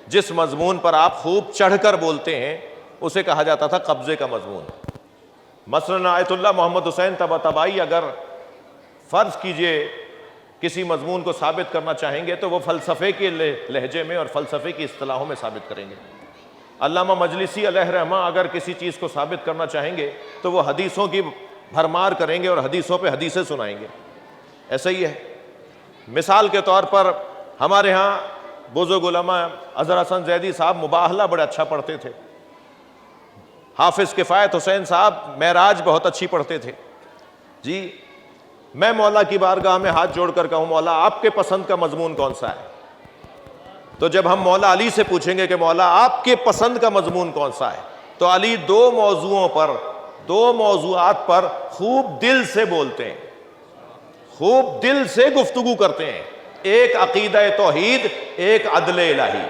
جس مضمون پر آپ خوب چڑھ کر بولتے ہیں، اسے کہا جاتا تھا قبضے کا مضمون۔ مثلا آیت اللہ محمد حسین طباطبائی اگر فرض کیجئے کسی مضمون کو ثابت کرنا چاہیں گے تو وہ فلسفے کے لہجے میں اور فلسفے کی اصطلاحوں میں ثابت کریں گے۔ علامہ مجلسی علیہ رحمہ اگر کسی چیز کو ثابت کرنا چاہیں گے تو وہ حدیثوں کی بھرمار کریں گے اور حدیثوں پہ حدیثیں سنائیں گے۔ ایسا ہی ہے۔ مثال کے طور پر ہمارے ہاں بزرگ علماء اظہر حسن زیدی صاحب مباہلہ بڑے اچھا پڑھتے تھے، حافظ کفایت حسین صاحب معراج بہت اچھی پڑھتے تھے۔ جی میں مولا کی بارگاہ میں ہاتھ جوڑ کر کہوں مولا آپ کے پسند کا مضمون کون سا ہے، تو جب ہم مولا علی سے پوچھیں گے کہ مولا آپ کے پسند کا مضمون کون سا ہے، تو علی دو موضوعات پر خوب دل سے بولتے ہیں، خوب دل سے گفتگو کرتے ہیں، ایک عقیدہ توحید، ایک عدل الہی۔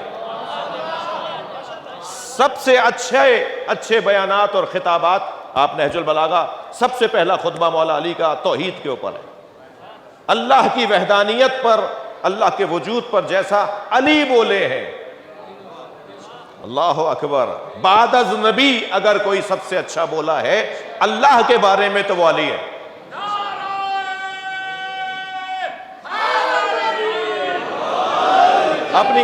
سب سے اچھے بیانات اور خطابات آپ نہج البلاغہ، سب سے پہلا خطبہ مولا علی کا توحید کے اوپر ہے، اللہ کی وحدانیت پر، اللہ کے وجود پر جیسا علی بولے ہیں۔ اللہ اکبر۔ بعد از نبی اگر کوئی سب سے اچھا بولا ہے اللہ کے بارے میں تو وہ علی ہے۔ اپنی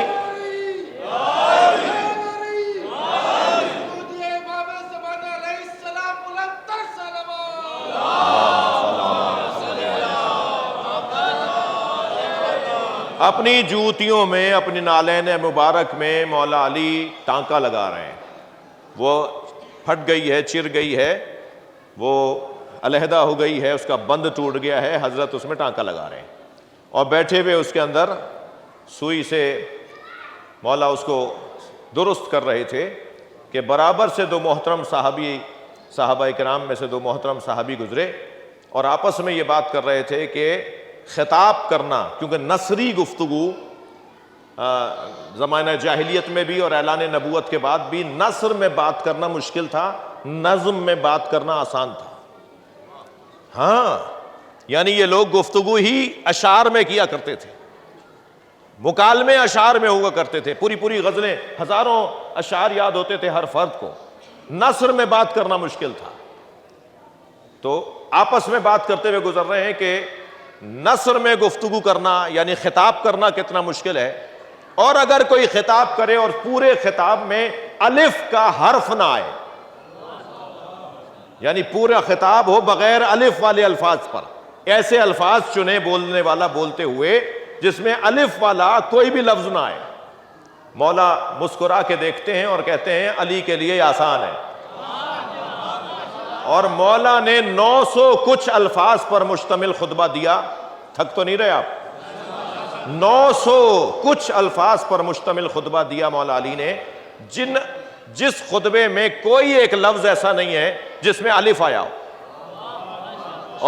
اپنی جوتیوں میں، اپنی نالین مبارک میں مولا علی ٹانکا لگا رہے ہیں، وہ پھٹ گئی ہے، چر گئی ہے، وہ علیحدہ ہو گئی ہے، اس کا بند ٹوٹ گیا ہے، حضرت اس میں ٹانکا لگا رہے ہیں، اور بیٹھے ہوئے اس کے اندر سوئی سے مولا اس کو درست کر رہے تھے کہ برابر سے دو محترم صحابہ کرام میں سے دو محترم صحابی گزرے اور آپس میں یہ بات کر رہے تھے کہ خطاب کرنا، کیونکہ نثری گفتگو زمانہ جاہلیت میں بھی اور اعلان نبوت کے بعد بھی نثر میں بات کرنا مشکل تھا، نظم میں بات کرنا آسان تھا۔ ہاں یعنی یہ لوگ گفتگو ہی اشعار میں کیا کرتے تھے، مکالمے اشعار میں ہوا کرتے تھے، پوری غزلیں، ہزاروں اشعار یاد ہوتے تھے ہر فرد کو، نثر میں بات کرنا مشکل تھا۔ تو آپس میں بات کرتے ہوئے گزر رہے ہیں کہ نثر میں گفتگو کرنا یعنی خطاب کرنا کتنا مشکل ہے، اور اگر کوئی خطاب کرے اور پورے خطاب میں الف کا حرف نہ آئے، یعنی پورا خطاب ہو بغیر الف والے الفاظ پر، ایسے الفاظ چنے بولنے والا بولتے ہوئے جس میں الف والا کوئی بھی لفظ نہ آئے، مولا مسکرا کے دیکھتے ہیں اور کہتے ہیں علی کے لیے آسان ہے۔ اور مولا نے 900 کچھ الفاظ پر مشتمل خطبہ دیا، تھک تو نہیں رہے آپ؟ 900 کچھ الفاظ پر مشتمل خطبہ دیا مولا علی نے، جس خطبے میں کوئی ایک لفظ ایسا نہیں ہے جس میں الف آیا ہو،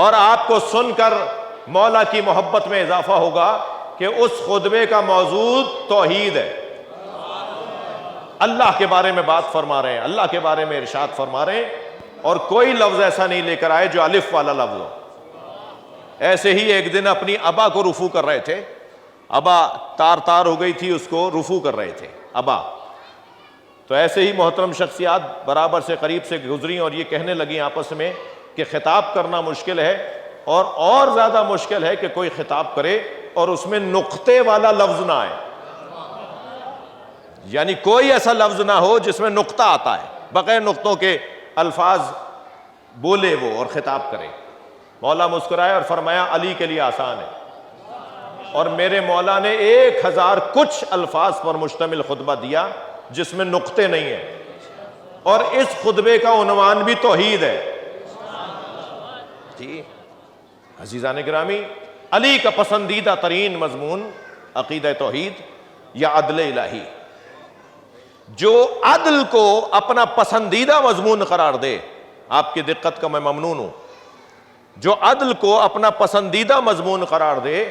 اور آپ کو سن کر مولا کی محبت میں اضافہ ہوگا کہ اس خطبے کا موضوع توحید ہے، اللہ کے بارے میں بات فرما رہے ہیں، اللہ کے بارے میں ارشاد فرما رہے ہیں۔ اور کوئی لفظ ایسا نہیں لے کر آئے جو الف والا لفظ ہو۔ ایسے ہی ایک دن اپنی ابا کو رفو کر رہے تھے، ابا تار ہو گئی تھی، اس کو رفو کر رہے تھے ابا، تو ایسے ہی محترم شخصیات برابر سے قریب سے گزری اور یہ کہنے لگی آپس میں کہ خطاب کرنا مشکل ہے، اور زیادہ مشکل ہے کہ کوئی خطاب کرے اور اس میں نقطے والا لفظ نہ آئے، یعنی کوئی ایسا لفظ نہ ہو جس میں نقطہ آتا ہے، بغیر نقطوں کے الفاظ بولے وہ اور خطاب کرے۔ مولا مسکرائے اور فرمایا علی کے لیے آسان ہے، اور میرے مولا نے 1000 کچھ الفاظ پر مشتمل خطبہ دیا جس میں نقطے نہیں ہیں، اور اس خطبے کا عنوان بھی توحید ہے۔ جی عزیزان گرامی، علی کا پسندیدہ ترین مضمون عقیدہ توحید یا عدل الہی۔ جو عدل کو اپنا پسندیدہ مضمون قرار دے، آپ کی دقت کا میں ممنون ہوں، جو عدل کو اپنا پسندیدہ مضمون قرار دے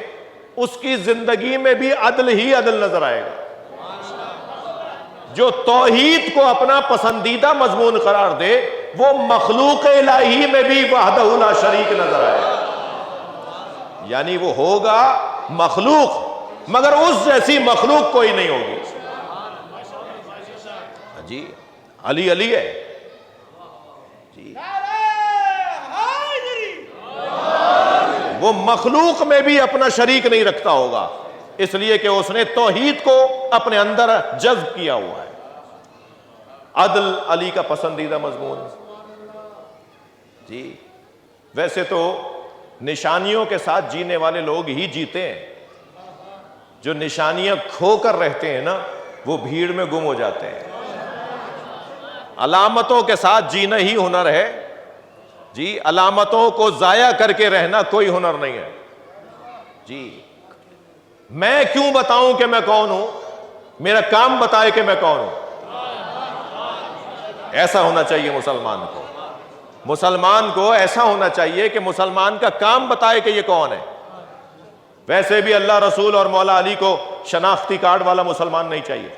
اس کی زندگی میں بھی عدل ہی عدل نظر آئے گا۔ جو توحید کو اپنا پسندیدہ مضمون قرار دے وہ مخلوق الہی میں بھی وحدہ لا شریک نظر آئے گا، یعنی وہ ہوگا مخلوق مگر اس جیسی مخلوق کوئی نہیں ہوگی۔ جی علی علی ہے جی، وہ مخلوق میں بھی اپنا شریک نہیں رکھتا ہوگا، اس لیے کہ اس نے توحید کو اپنے اندر جذب کیا ہوا ہے۔ عدل علی کا پسندیدہ مضمون جی۔ ویسے تو نشانیوں کے ساتھ جینے والے لوگ ہی جیتے ہیں، جو نشانیاں کھو کر رہتے ہیں نا وہ بھیڑ میں گم ہو جاتے ہیں۔ علامتوں کے ساتھ جینا ہی ہنر ہے جی، علامتوں کو ضائع کر کے رہنا کوئی ہنر نہیں ہے جی۔ میں کیوں بتاؤں کہ میں کون ہوں، میرا کام بتائے کہ میں کون ہوں، ایسا ہونا چاہیے مسلمان کو۔ مسلمان کو ایسا ہونا چاہیے کہ مسلمان کا کام بتائے کہ یہ کون ہے۔ ویسے بھی اللہ رسول اور مولا علی کو شناختی کارڈ والا مسلمان نہیں چاہیے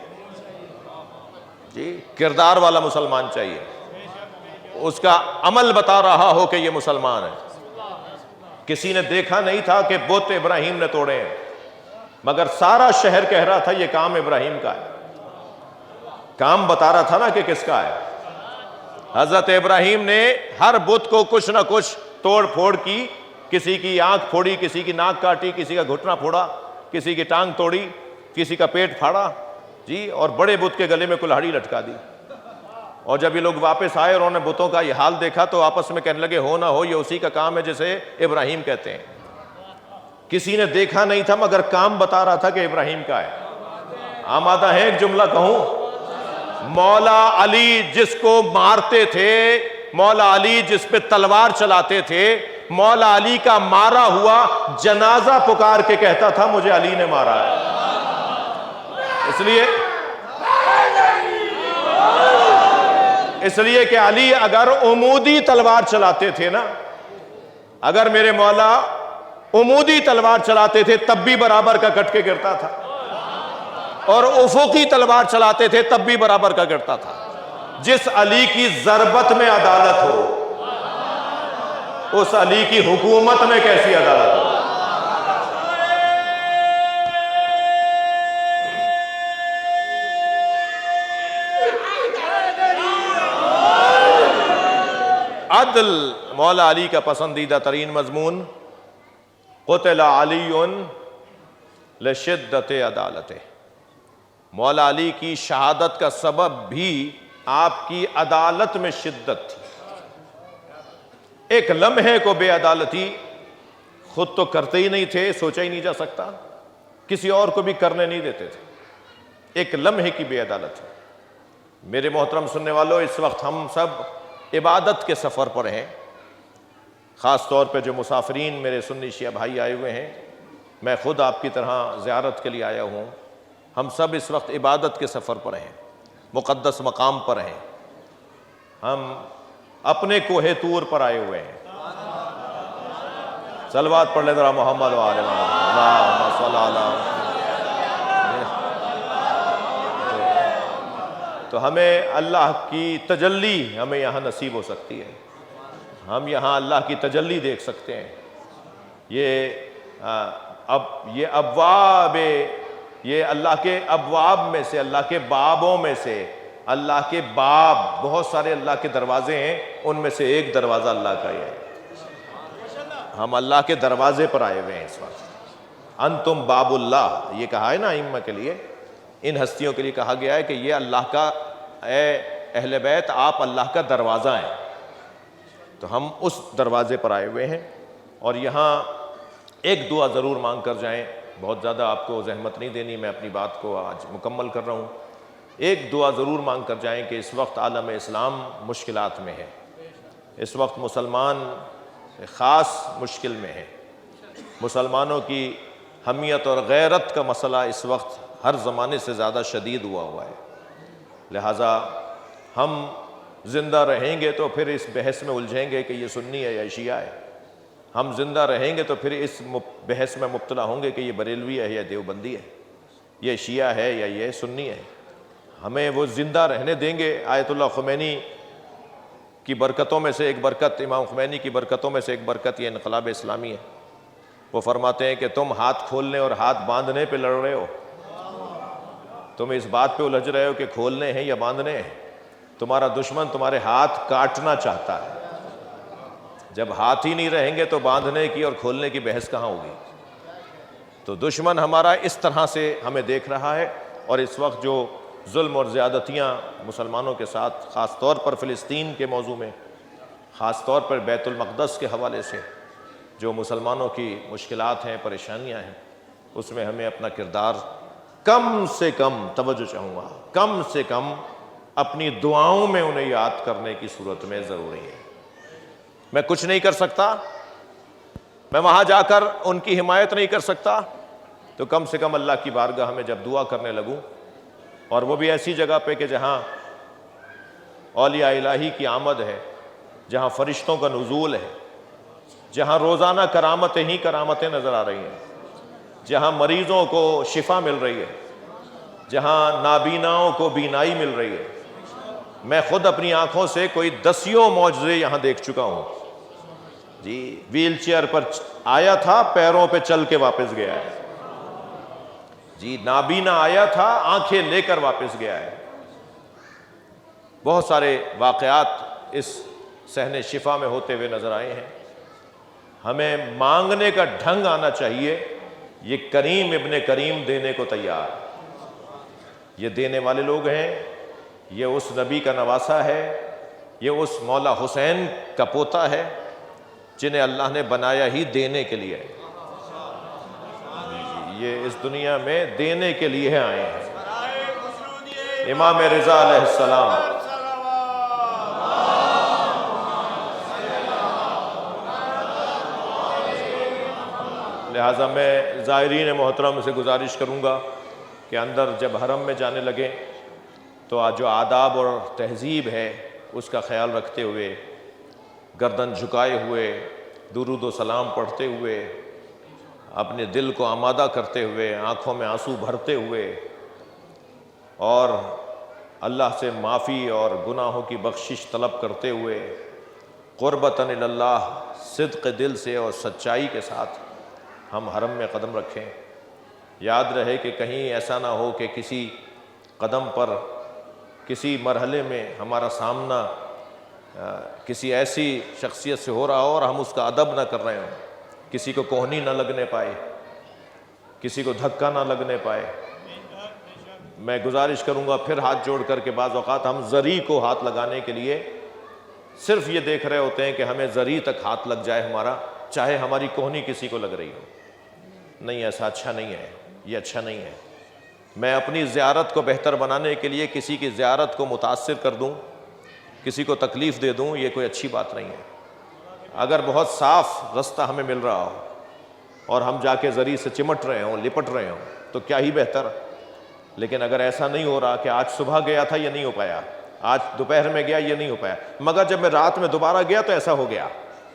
جی، کردار والا مسلمان چاہیے، اس کا عمل بتا رہا ہو کہ یہ مسلمان ہے۔ کسی نے دیکھا نہیں تھا کہ بت ابراہیم نے توڑے ہیں، مگر سارا شہر کہہ رہا تھا یہ کام ابراہیم کا ہے، کام بتا رہا تھا نا کہ کس کا ہے۔ حضرت ابراہیم نے ہر بت کو کچھ نہ کچھ توڑ پھوڑ کی، کسی کی آنکھ پھوڑی، کسی کی ناک کاٹی، کسی کا گھٹنا پھوڑا، کسی کی ٹانگ توڑی، کسی کا پیٹ پھاڑا جی، اور بڑے بت کے گلے میں کلہاڑی لٹکا دی۔ اور جب یہ لوگ واپس آئے اور انہوں نے بتوں کا یہ حال دیکھا تو آپس میں کہنے لگے ہو نہ ہو یہ اسی کا کام ہے جسے ابراہیم کہتے ہیں۔ کسی نے دیکھا نہیں تھا مگر کام بتا رہا تھا کہ ابراہیم کا ہے۔ آمادہ ہے ایک جملہ کہوں؟ مولا علی جس کو مارتے تھے، مولا علی جس پہ تلوار چلاتے تھے، مولا علی کا مارا ہوا جنازہ پکار کے کہتا تھا مجھے علی نے مارا ہے۔ اس لیے کہ علی اگر عمودی تلوار چلاتے تھے نا، اگر میرے مولا عمودی تلوار چلاتے تھے تب بھی برابر کا کٹ کے گرتا تھا، اور افقی تلوار چلاتے تھے تب بھی برابر کا گرتا تھا۔ جس علی کی ضربت میں عدالت ہو اس علی کی حکومت میں کیسی عدالت ہو۔ عدل مولا علی کا پسندیدہ ترین مضمون۔ قتل علی لشدت عدالتہ، مولا علی کی شہادت کا سبب بھی آپ کی عدالت میں شدت تھی۔ ایک لمحے کو بے عدالتی خود تو کرتے ہی نہیں تھے، سوچا ہی نہیں جا سکتا، کسی اور کو بھی کرنے نہیں دیتے تھے، ایک لمحے کی بے عدالتی۔ میرے محترم سننے والوں، اس وقت ہم سب عبادت کے سفر پر ہیں، خاص طور پہ جو مسافرین میرے سنی شیعہ بھائی آئے ہوئے ہیں، میں خود آپ کی طرح زیارت کے لیے آیا ہوں۔ ہم سب اس وقت عبادت کے سفر پر ہیں، مقدس مقام پر ہیں، ہم اپنے کوہ طور پر آئے ہوئے ہیں۔ صلوات پڑھ لیں ذرا محمد و آل محمد، اللہم صلی علی۔ تو ہمیں اللہ کی تجلی ہمیں یہاں نصیب ہو سکتی ہے، ہم یہاں اللہ کی تجلی دیکھ سکتے ہیں۔ یہ ابواب، یہ اللہ کے ابواب میں سے، اللہ کے بابوں میں سے، اللہ کے باب، بہت سارے اللہ کے دروازے ہیں، ان میں سے ایک دروازہ اللہ کا ہی ہے۔ ہم اللہ کے دروازے پر آئے ہوئے ہیں اس وقت۔ انتم باب اللہ، یہ کہا ہے نا ائمہ کے لیے، ان ہستیوں کے لیے کہا گیا ہے کہ یہ اللہ کا، اے اہل بیت آپ اللہ کا دروازہ ہیں۔ تو ہم اس دروازے پر آئے ہوئے ہیں، اور یہاں ایک دعا ضرور مانگ کر جائیں، بہت زیادہ آپ کو زحمت نہیں دینی، میں اپنی بات کو آج مکمل کر رہا ہوں۔ ایک دعا ضرور مانگ کر جائیں کہ اس وقت عالم اسلام مشکلات میں ہے، اس وقت مسلمان خاص مشکل میں ہے، مسلمانوں کی حمیت اور غیرت کا مسئلہ اس وقت ہر زمانے سے زیادہ شدید ہوا ہے۔ لہٰذا ہم زندہ رہیں گے تو پھر اس بحث میں الجھیں گے کہ یہ سنی ہے یا شیعہ ہے، ہم زندہ رہیں گے تو پھر اس بحث میں مبتلا ہوں گے کہ یہ بریلوی ہے یا دیوبندی ہے، یہ شیعہ ہے یا یہ سنی ہے۔ ہمیں وہ زندہ رہنے دیں گے۔ آیت اللہ خمینی کی برکتوں میں سے ایک برکت، امام خمینی کی برکتوں میں سے ایک برکت یہ انقلاب اسلامی ہے۔ وہ فرماتے ہیں کہ تم ہاتھ کھولنے اور ہاتھ باندھنے پہ لڑ رہے ہو، تم اس بات پہ الجھ رہے ہو کہ کھولنے ہیں یا باندھنے ہیں، تمہارا دشمن تمہارے ہاتھ کاٹنا چاہتا ہے۔ جب ہاتھ ہی نہیں رہیں گے تو باندھنے کی اور کھولنے کی بحث کہاں ہوگی؟ تو دشمن ہمارا اس طرح سے ہمیں دیکھ رہا ہے، اور اس وقت جو ظلم اور زیادتیاں مسلمانوں کے ساتھ، خاص طور پر فلسطین کے موضوع میں، خاص طور پر بیت المقدس کے حوالے سے جو مسلمانوں کی مشکلات ہیں، پریشانیاں ہیں، اس میں ہمیں اپنا کردار کم سے کم، توجہ چاہوں گا، کم سے کم اپنی دعاؤں میں انہیں یاد کرنے کی صورت میں ضروری ہے۔ میں کچھ نہیں کر سکتا، میں وہاں جا کر ان کی حمایت نہیں کر سکتا، تو کم سے کم اللہ کی بارگاہ میں جب دعا کرنے لگوں، اور وہ بھی ایسی جگہ پہ کہ جہاں اولیاء الہی کی آمد ہے، جہاں فرشتوں کا نزول ہے، جہاں روزانہ کرامتیں ہی کرامتیں نظر آ رہی ہیں، جہاں مریضوں کو شفا مل رہی ہے، جہاں نابیناؤں کو بینائی مل رہی ہے۔ میں خود اپنی آنکھوں سے کوئی 10 معجزے یہاں دیکھ چکا ہوں جی۔ ویل چیئر پر آیا تھا، پیروں پہ چل کے واپس گیا ہے جی۔ نابینا آیا تھا، آنکھیں لے کر واپس گیا ہے۔ بہت سارے واقعات اس صحن شفا میں ہوتے ہوئے نظر آئے ہیں۔ ہمیں مانگنے کا ڈھنگ آنا چاہیے۔ یہ کریم ابن کریم دینے کو تیار، یہ دینے والے لوگ ہیں، یہ اس نبی کا نواسا ہے، یہ اس مولا حسین کا پوتا ہے جنہیں اللہ نے بنایا ہی دینے کے لیے، یہ اس دنیا میں دینے کے لیے آئے ہیں۔ امام رضا علیہ السلام، لہٰذا میں زائرین محترم سے گزارش کروں گا کہ اندر جب حرم میں جانے لگیں تو جو آداب اور تہذیب ہے اس کا خیال رکھتے ہوئے، گردن جھکائے ہوئے، درود و سلام پڑھتے ہوئے، اپنے دل کو آمادہ کرتے ہوئے، آنکھوں میں آنسو بھرتے ہوئے، اور اللہ سے معافی اور گناہوں کی بخشش طلب کرتے ہوئے، قربتاً اللہ، صدق دل سے اور سچائی کے ساتھ ہم حرم میں قدم رکھیں۔ یاد رہے کہ کہیں ایسا نہ ہو کہ کسی قدم پر، کسی مرحلے میں ہمارا سامنا کسی ایسی شخصیت سے ہو رہا ہو اور ہم اس کا ادب نہ کر رہے ہوں، کسی کو کوہنی نہ لگنے پائے، کسی کو دھکا نہ لگنے پائے۔ میں گزارش کروں گا پھر ہاتھ جوڑ کر کے بعض اوقات ہم زری کو ہاتھ لگانے کے لیے صرف یہ دیکھ رہے ہوتے ہیں کہ ہمیں زری تک ہاتھ لگ جائے ہمارا، چاہے ہماری کوہنی کسی کو لگ رہی ہو۔ نہیں، ایسا اچھا نہیں ہے، یہ اچھا نہیں ہے۔ میں اپنی زیارت کو بہتر بنانے کے لیے کسی کی زیارت کو متاثر کر دوں، کسی کو تکلیف دے دوں، یہ کوئی اچھی بات نہیں ہے۔ اگر بہت صاف رستہ ہمیں مل رہا ہو اور ہم جا کے زری سے چمٹ رہے ہوں، لپٹ رہے ہوں، تو کیا ہی بہتر۔ لیکن اگر ایسا نہیں ہو رہا کہ آج صبح گیا تھا یہ نہیں ہو پایا، آج دوپہر میں گیا یہ نہیں ہو پایا، مگر جب میں رات میں دوبارہ گیا تو ایسا ہو گیا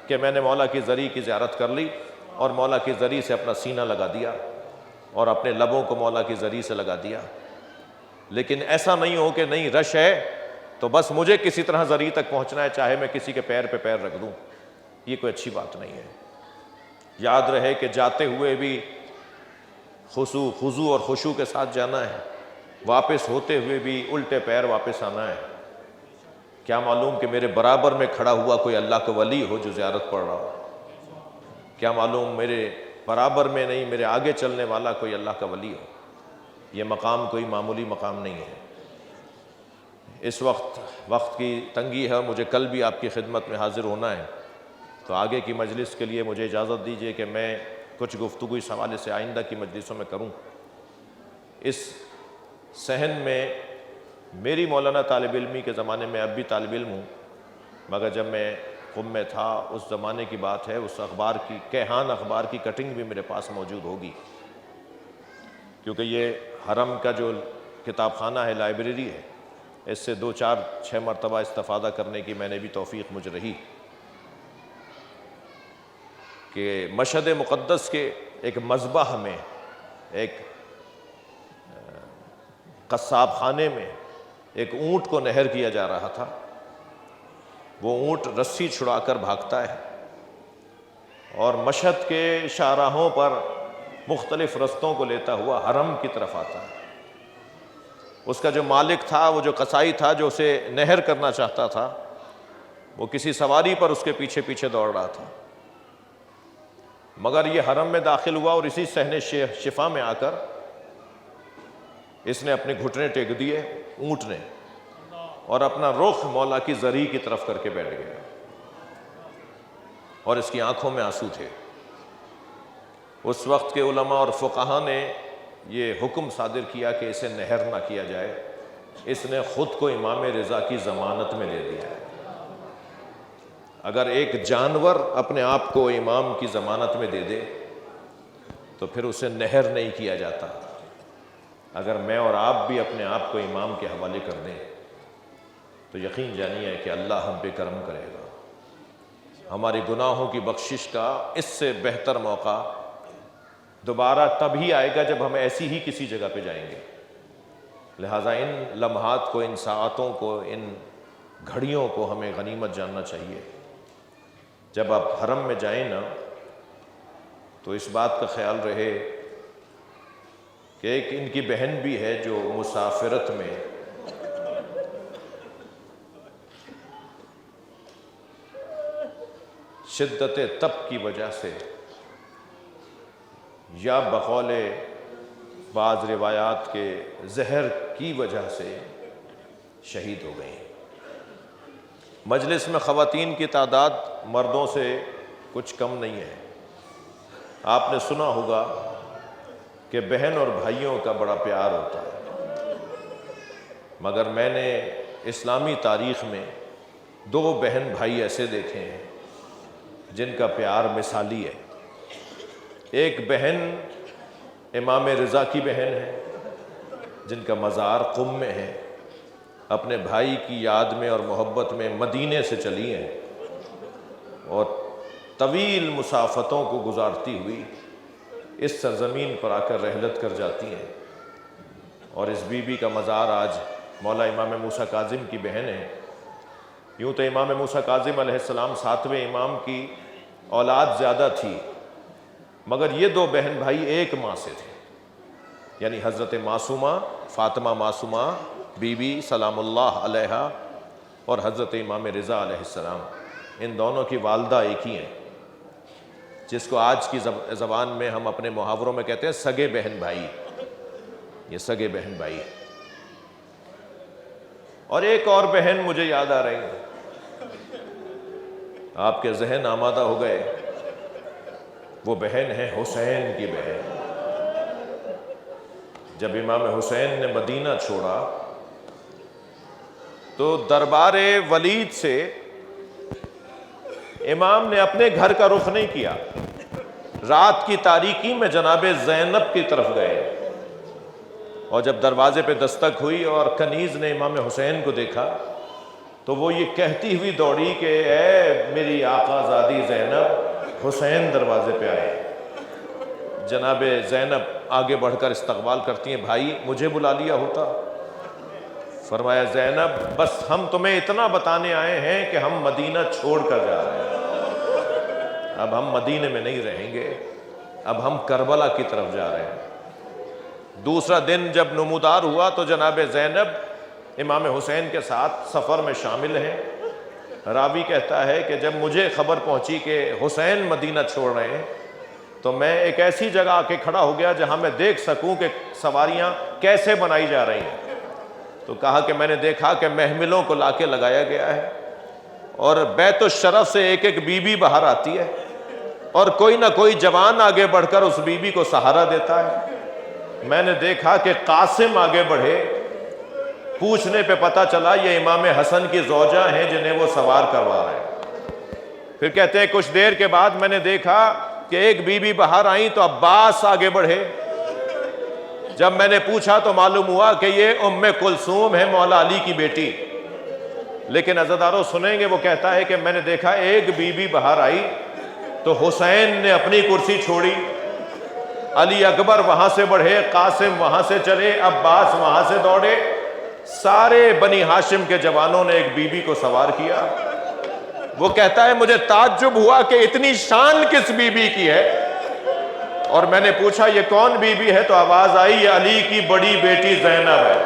کہ میں نے مولا کی زری کی زیارت کر لی اور مولا کی زری سے اپنا سینہ لگا دیا اور اپنے لبوں کو مولا کی زری سے لگا دیا۔ لیکن ایسا نہیں ہو کہ نہیں رش ہے تو بس مجھے کسی طرح زری تک پہنچنا ہے، چاہے میں کسی کے پیر پہ پیر رکھ دوں، یہ کوئی اچھی بات نہیں ہے۔ یاد رہے کہ جاتے ہوئے بھی خضوع اور خشوع کے ساتھ جانا ہے، واپس ہوتے ہوئے بھی الٹے پیر واپس آنا ہے۔ کیا معلوم کہ میرے برابر میں کھڑا ہوا کوئی اللہ کا ولی ہو جو زیارت پڑھ رہا ہو، کیا معلوم میرے برابر میں نہیں میرے آگے چلنے والا کوئی اللہ کا ولی ہو۔ یہ مقام کوئی معمولی مقام نہیں ہے۔ اس وقت کی تنگی ہے، مجھے کل بھی آپ کی خدمت میں حاضر ہونا ہے، تو آگے کی مجلس کے لیے مجھے اجازت دیجیے کہ میں کچھ گفتگو اس حوالے سے آئندہ کی مجلسوں میں کروں۔ اس صحن میں میری مولانا طالب علمی کے زمانے میں، اب بھی طالب علم ہوں، مگر جب میں قم میں تھا اس زمانے کی بات ہے، اس اخبار کی کیہان اخبار کی کٹنگ بھی میرے پاس موجود ہوگی، کیونکہ یہ حرم کا جو کتاب خانہ ہے، لائبریری ہے، اس سے 2-4-6 مرتبہ استفادہ کرنے کی میں نے بھی توفیق مجھے رہی کہ مشہد مقدس کے ایک مذبح میں، ایک قصاب خانے میں ایک اونٹ کو نہر کیا جا رہا تھا۔ وہ اونٹ رسی چھڑا کر بھاگتا ہے اور مشہد کے شاہراہوں پر مختلف رستوں کو لیتا ہوا حرم کی طرف آتا ہے۔ اس کا جو مالک تھا، وہ جو قصائی تھا جو اسے نہر کرنا چاہتا تھا، وہ کسی سواری پر اس کے پیچھے پیچھے دوڑ رہا تھا، مگر یہ حرم میں داخل ہوا اور اسی صحن شفا میں آ کر اس نے اپنے گھٹنے ٹیک دیے اونٹ نے، اور اپنا رخ مولا کی زری کی طرف کر کے بیٹھ گیا، اور اس کی آنکھوں میں آنسو تھے۔ اس وقت کے علماء اور فقہاء نے یہ حکم صادر کیا کہ اسے نہر نہ کیا جائے، اس نے خود کو امام رضا کی ضمانت میں دے دیا ہے۔ اگر ایک جانور اپنے آپ کو امام کی ضمانت میں دے دے تو پھر اسے نہر نہیں کیا جاتا۔ اگر میں اور آپ بھی اپنے آپ کو امام کے حوالے کر دیں تو یقین جانیے کہ اللہ ہم پہ کرم کرے گا۔ ہماری گناہوں کی بخشش کا اس سے بہتر موقع دوبارہ تب ہی آئے گا جب ہم ایسی ہی کسی جگہ پہ جائیں گے۔ لہٰذا ان لمحات کو، ان ساعتوں کو، ان گھڑیوں کو ہمیں غنیمت جاننا چاہیے۔ جب آپ حرم میں جائیں نا تو اس بات کا خیال رہے کہ ایک ان کی بہن بھی ہے جو مسافرت میں شدت تب کی وجہ سے یا بقول بعض روایات کے زہر کی وجہ سے شہید ہو گئیں۔ مجلس میں خواتین کی تعداد مردوں سے کچھ کم نہیں ہے۔ آپ نے سنا ہوگا کہ بہن اور بھائیوں کا بڑا پیار ہوتا ہے، مگر میں نے اسلامی تاریخ میں 2 بہن بھائی ایسے دیکھے ہیں جن کا پیار مثالی ہے۔ ایک بہن امام رضا کی بہن ہے جن کا مزار قم میں ہے، اپنے بھائی کی یاد میں اور محبت میں مدینے سے چلی ہیں اور طویل مسافتوں کو گزارتی ہوئی اس سرزمین پر آ کر رحلت کر جاتی ہیں۔ اور اس بی بی کا مزار آج مولا امام موسیٰ کاظم کی بہن ہے۔ یوں تو امام موسیٰ کاظم علیہ السلام 7ویں امام کی اولاد زیادہ تھی، مگر یہ 2 بہن بھائی ایک ماں سے تھے، یعنی حضرت معصومہ فاطمہ معصومہ بی بی سلام اللہ علیہا اور حضرت امام رضا علیہ السلام، ان دونوں کی والدہ ایک ہی ہیں، جس کو آج کی زبان میں ہم اپنے محاوروں میں کہتے ہیں سگے بہن بھائی۔ یہ سگے بہن بھائی۔ اور ایک اور بہن مجھے یاد آ رہی ہے، آپ کے ذہن آمادہ ہو گئے، وہ بہن ہے حسین کی بہن۔ جب امام حسین نے مدینہ چھوڑا تو دربار ولید سے امام نے اپنے گھر کا رخ نہیں کیا، رات کی تاریکی میں جناب زینب کی طرف گئے، اور جب دروازے پہ دستک ہوئی اور کنیز نے امام حسین کو دیکھا تو وہ یہ کہتی ہوئی دوڑی کہ اے میری آقا زادی زینب، حسین دروازے پہ آئے۔ جناب زینب آگے بڑھ کر استقبال کرتی ہیں، بھائی مجھے بلا لیا ہوتا، فرمایا زینب بس ہم تمہیں اتنا بتانے آئے ہیں کہ ہم مدینہ چھوڑ کر جا رہے ہیں، اب ہم مدینے میں نہیں رہیں گے، اب ہم کربلا کی طرف جا رہے ہیں۔ دوسرا دن جب نمودار ہوا تو جناب زینب امام حسین کے ساتھ سفر میں شامل ہیں۔ راوی کہتا ہے کہ جب مجھے خبر پہنچی کہ حسین مدینہ چھوڑ رہے ہیں تو میں ایک ایسی جگہ آ کے کھڑا ہو گیا جہاں میں دیکھ سکوں کہ سواریاں کیسے بنائی جا رہی ہیں۔ تو کہا کہ میں نے دیکھا کہ محملوں کو لا کے لگایا گیا ہے اور بیت الشرف سے ایک ایک بی بی باہر آتی ہے اور کوئی نہ کوئی جوان آگے بڑھ کر اس بی بی کو سہارا دیتا ہے۔ میں نے دیکھا کہ قاسم آگے بڑھے، پوچھنے پہ پتہ چلا یہ امام حسن کی زوجہ ہیں جنہیں وہ سوار کروا رہے ہیں۔ پھر کہتے ہیں کچھ دیر کے بعد میں نے دیکھا کہ ایک بی بی باہر آئیں تو عباس آگے بڑھے۔ جب میں نے پوچھا تو معلوم ہوا کہ یہ ام کلثوم ہے، مولا علی کی بیٹی۔ لیکن عزادارو سنیں گے، وہ کہتا ہے کہ میں نے دیکھا ایک بی بی باہر آئی تو حسین نے اپنی کرسی چھوڑی، علی اکبر وہاں سے بڑھے، قاسم وہاں سے چلے، عباس وہاں سے دوڑے، سارے بنی ہاشم کے جوانوں نے ایک بی بی کو سوار کیا۔ وہ کہتا ہے مجھے تعجب ہوا کہ اتنی شان کس بی بی کی ہے، اور میں نے پوچھا یہ کون بی بی ہے تو آواز آئی یہ علی کی بڑی بیٹی زینب ہے،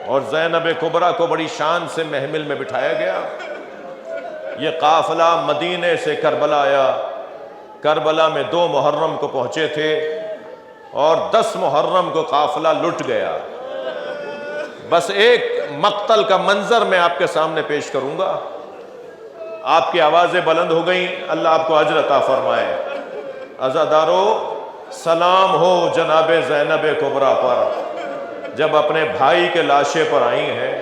اور زینب کبریٰ کو بڑی شان سے محمل میں بٹھایا گیا۔ یہ قافلہ مدینے سے کربلا آیا، کربلا میں 2 محرم کو پہنچے تھے اور 10 محرم کو قافلہ لٹ گیا۔ بس ایک مقتل کا منظر میں آپ کے سامنے پیش کروں گا۔ آپ کی آوازیں بلند ہو گئیں، اللہ آپ کو اجر عطا فرمائے۔ عزادارو سلام ہو جناب زینب کبریٰ پر، جب اپنے بھائی کے لاشے پر آئی ہیں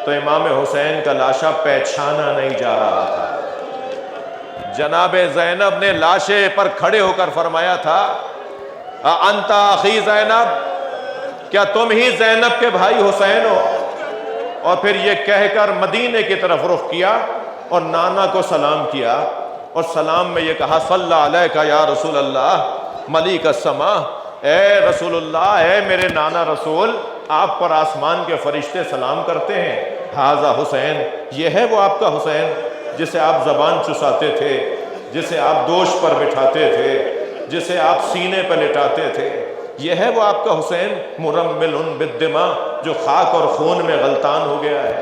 تو امام حسین کا لاشا پہچانا نہیں جا رہا تھا۔ جناب زینب نے لاشے پر کھڑے ہو کر فرمایا تھا انت اخی زینب، کیا تم ہی زینب کے بھائی حسین ہو؟ اور پھر یہ کہہ کر مدینے کی طرف رخ کیا اور نانا کو سلام کیا، اور سلام میں یہ کہا صلی علیکہ یا رسول اللہ ملیک السما، اے رسول اللہ، اے میرے نانا رسول، آپ پر آسمان کے فرشتے سلام کرتے ہیں۔ ھذا حسین، یہ ہے وہ آپ کا حسین جسے آپ زبان چساتے تھے، جسے آپ دوش پر بٹھاتے تھے، جسے آپ سینے پہ لٹاتے تھے، یہ ہے وہ آپ کا حسین مرمل بالدماء جو خاک اور خون میں غلطان ہو گیا ہے،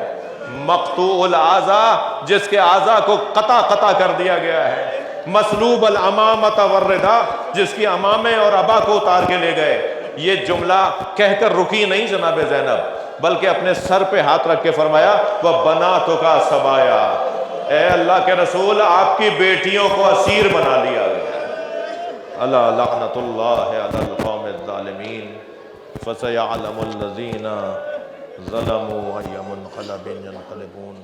مقطوع الاعضاء جس کے اعضاء کو قطع کر دیا گیا ہے، مسلوب الامامۃ والرداء جس کی امامے اور ابا کو اتار کے لے گئے۔ یہ جملہ کہہ کر رکی نہیں جناب زینب، بلکہ اپنے سر پہ ہاتھ رکھ کے فرمایا وَبَنَاتُكَ سَبَايَا، اے اللہ کے رسول آپ کی بیٹیوں کو اسیر بنا لیا گیا۔ الا لعنۃ اللہ علی القوم الظالمین فسیعلم الذین ظلموا أَيَّ مُنقلب ينقلبون۔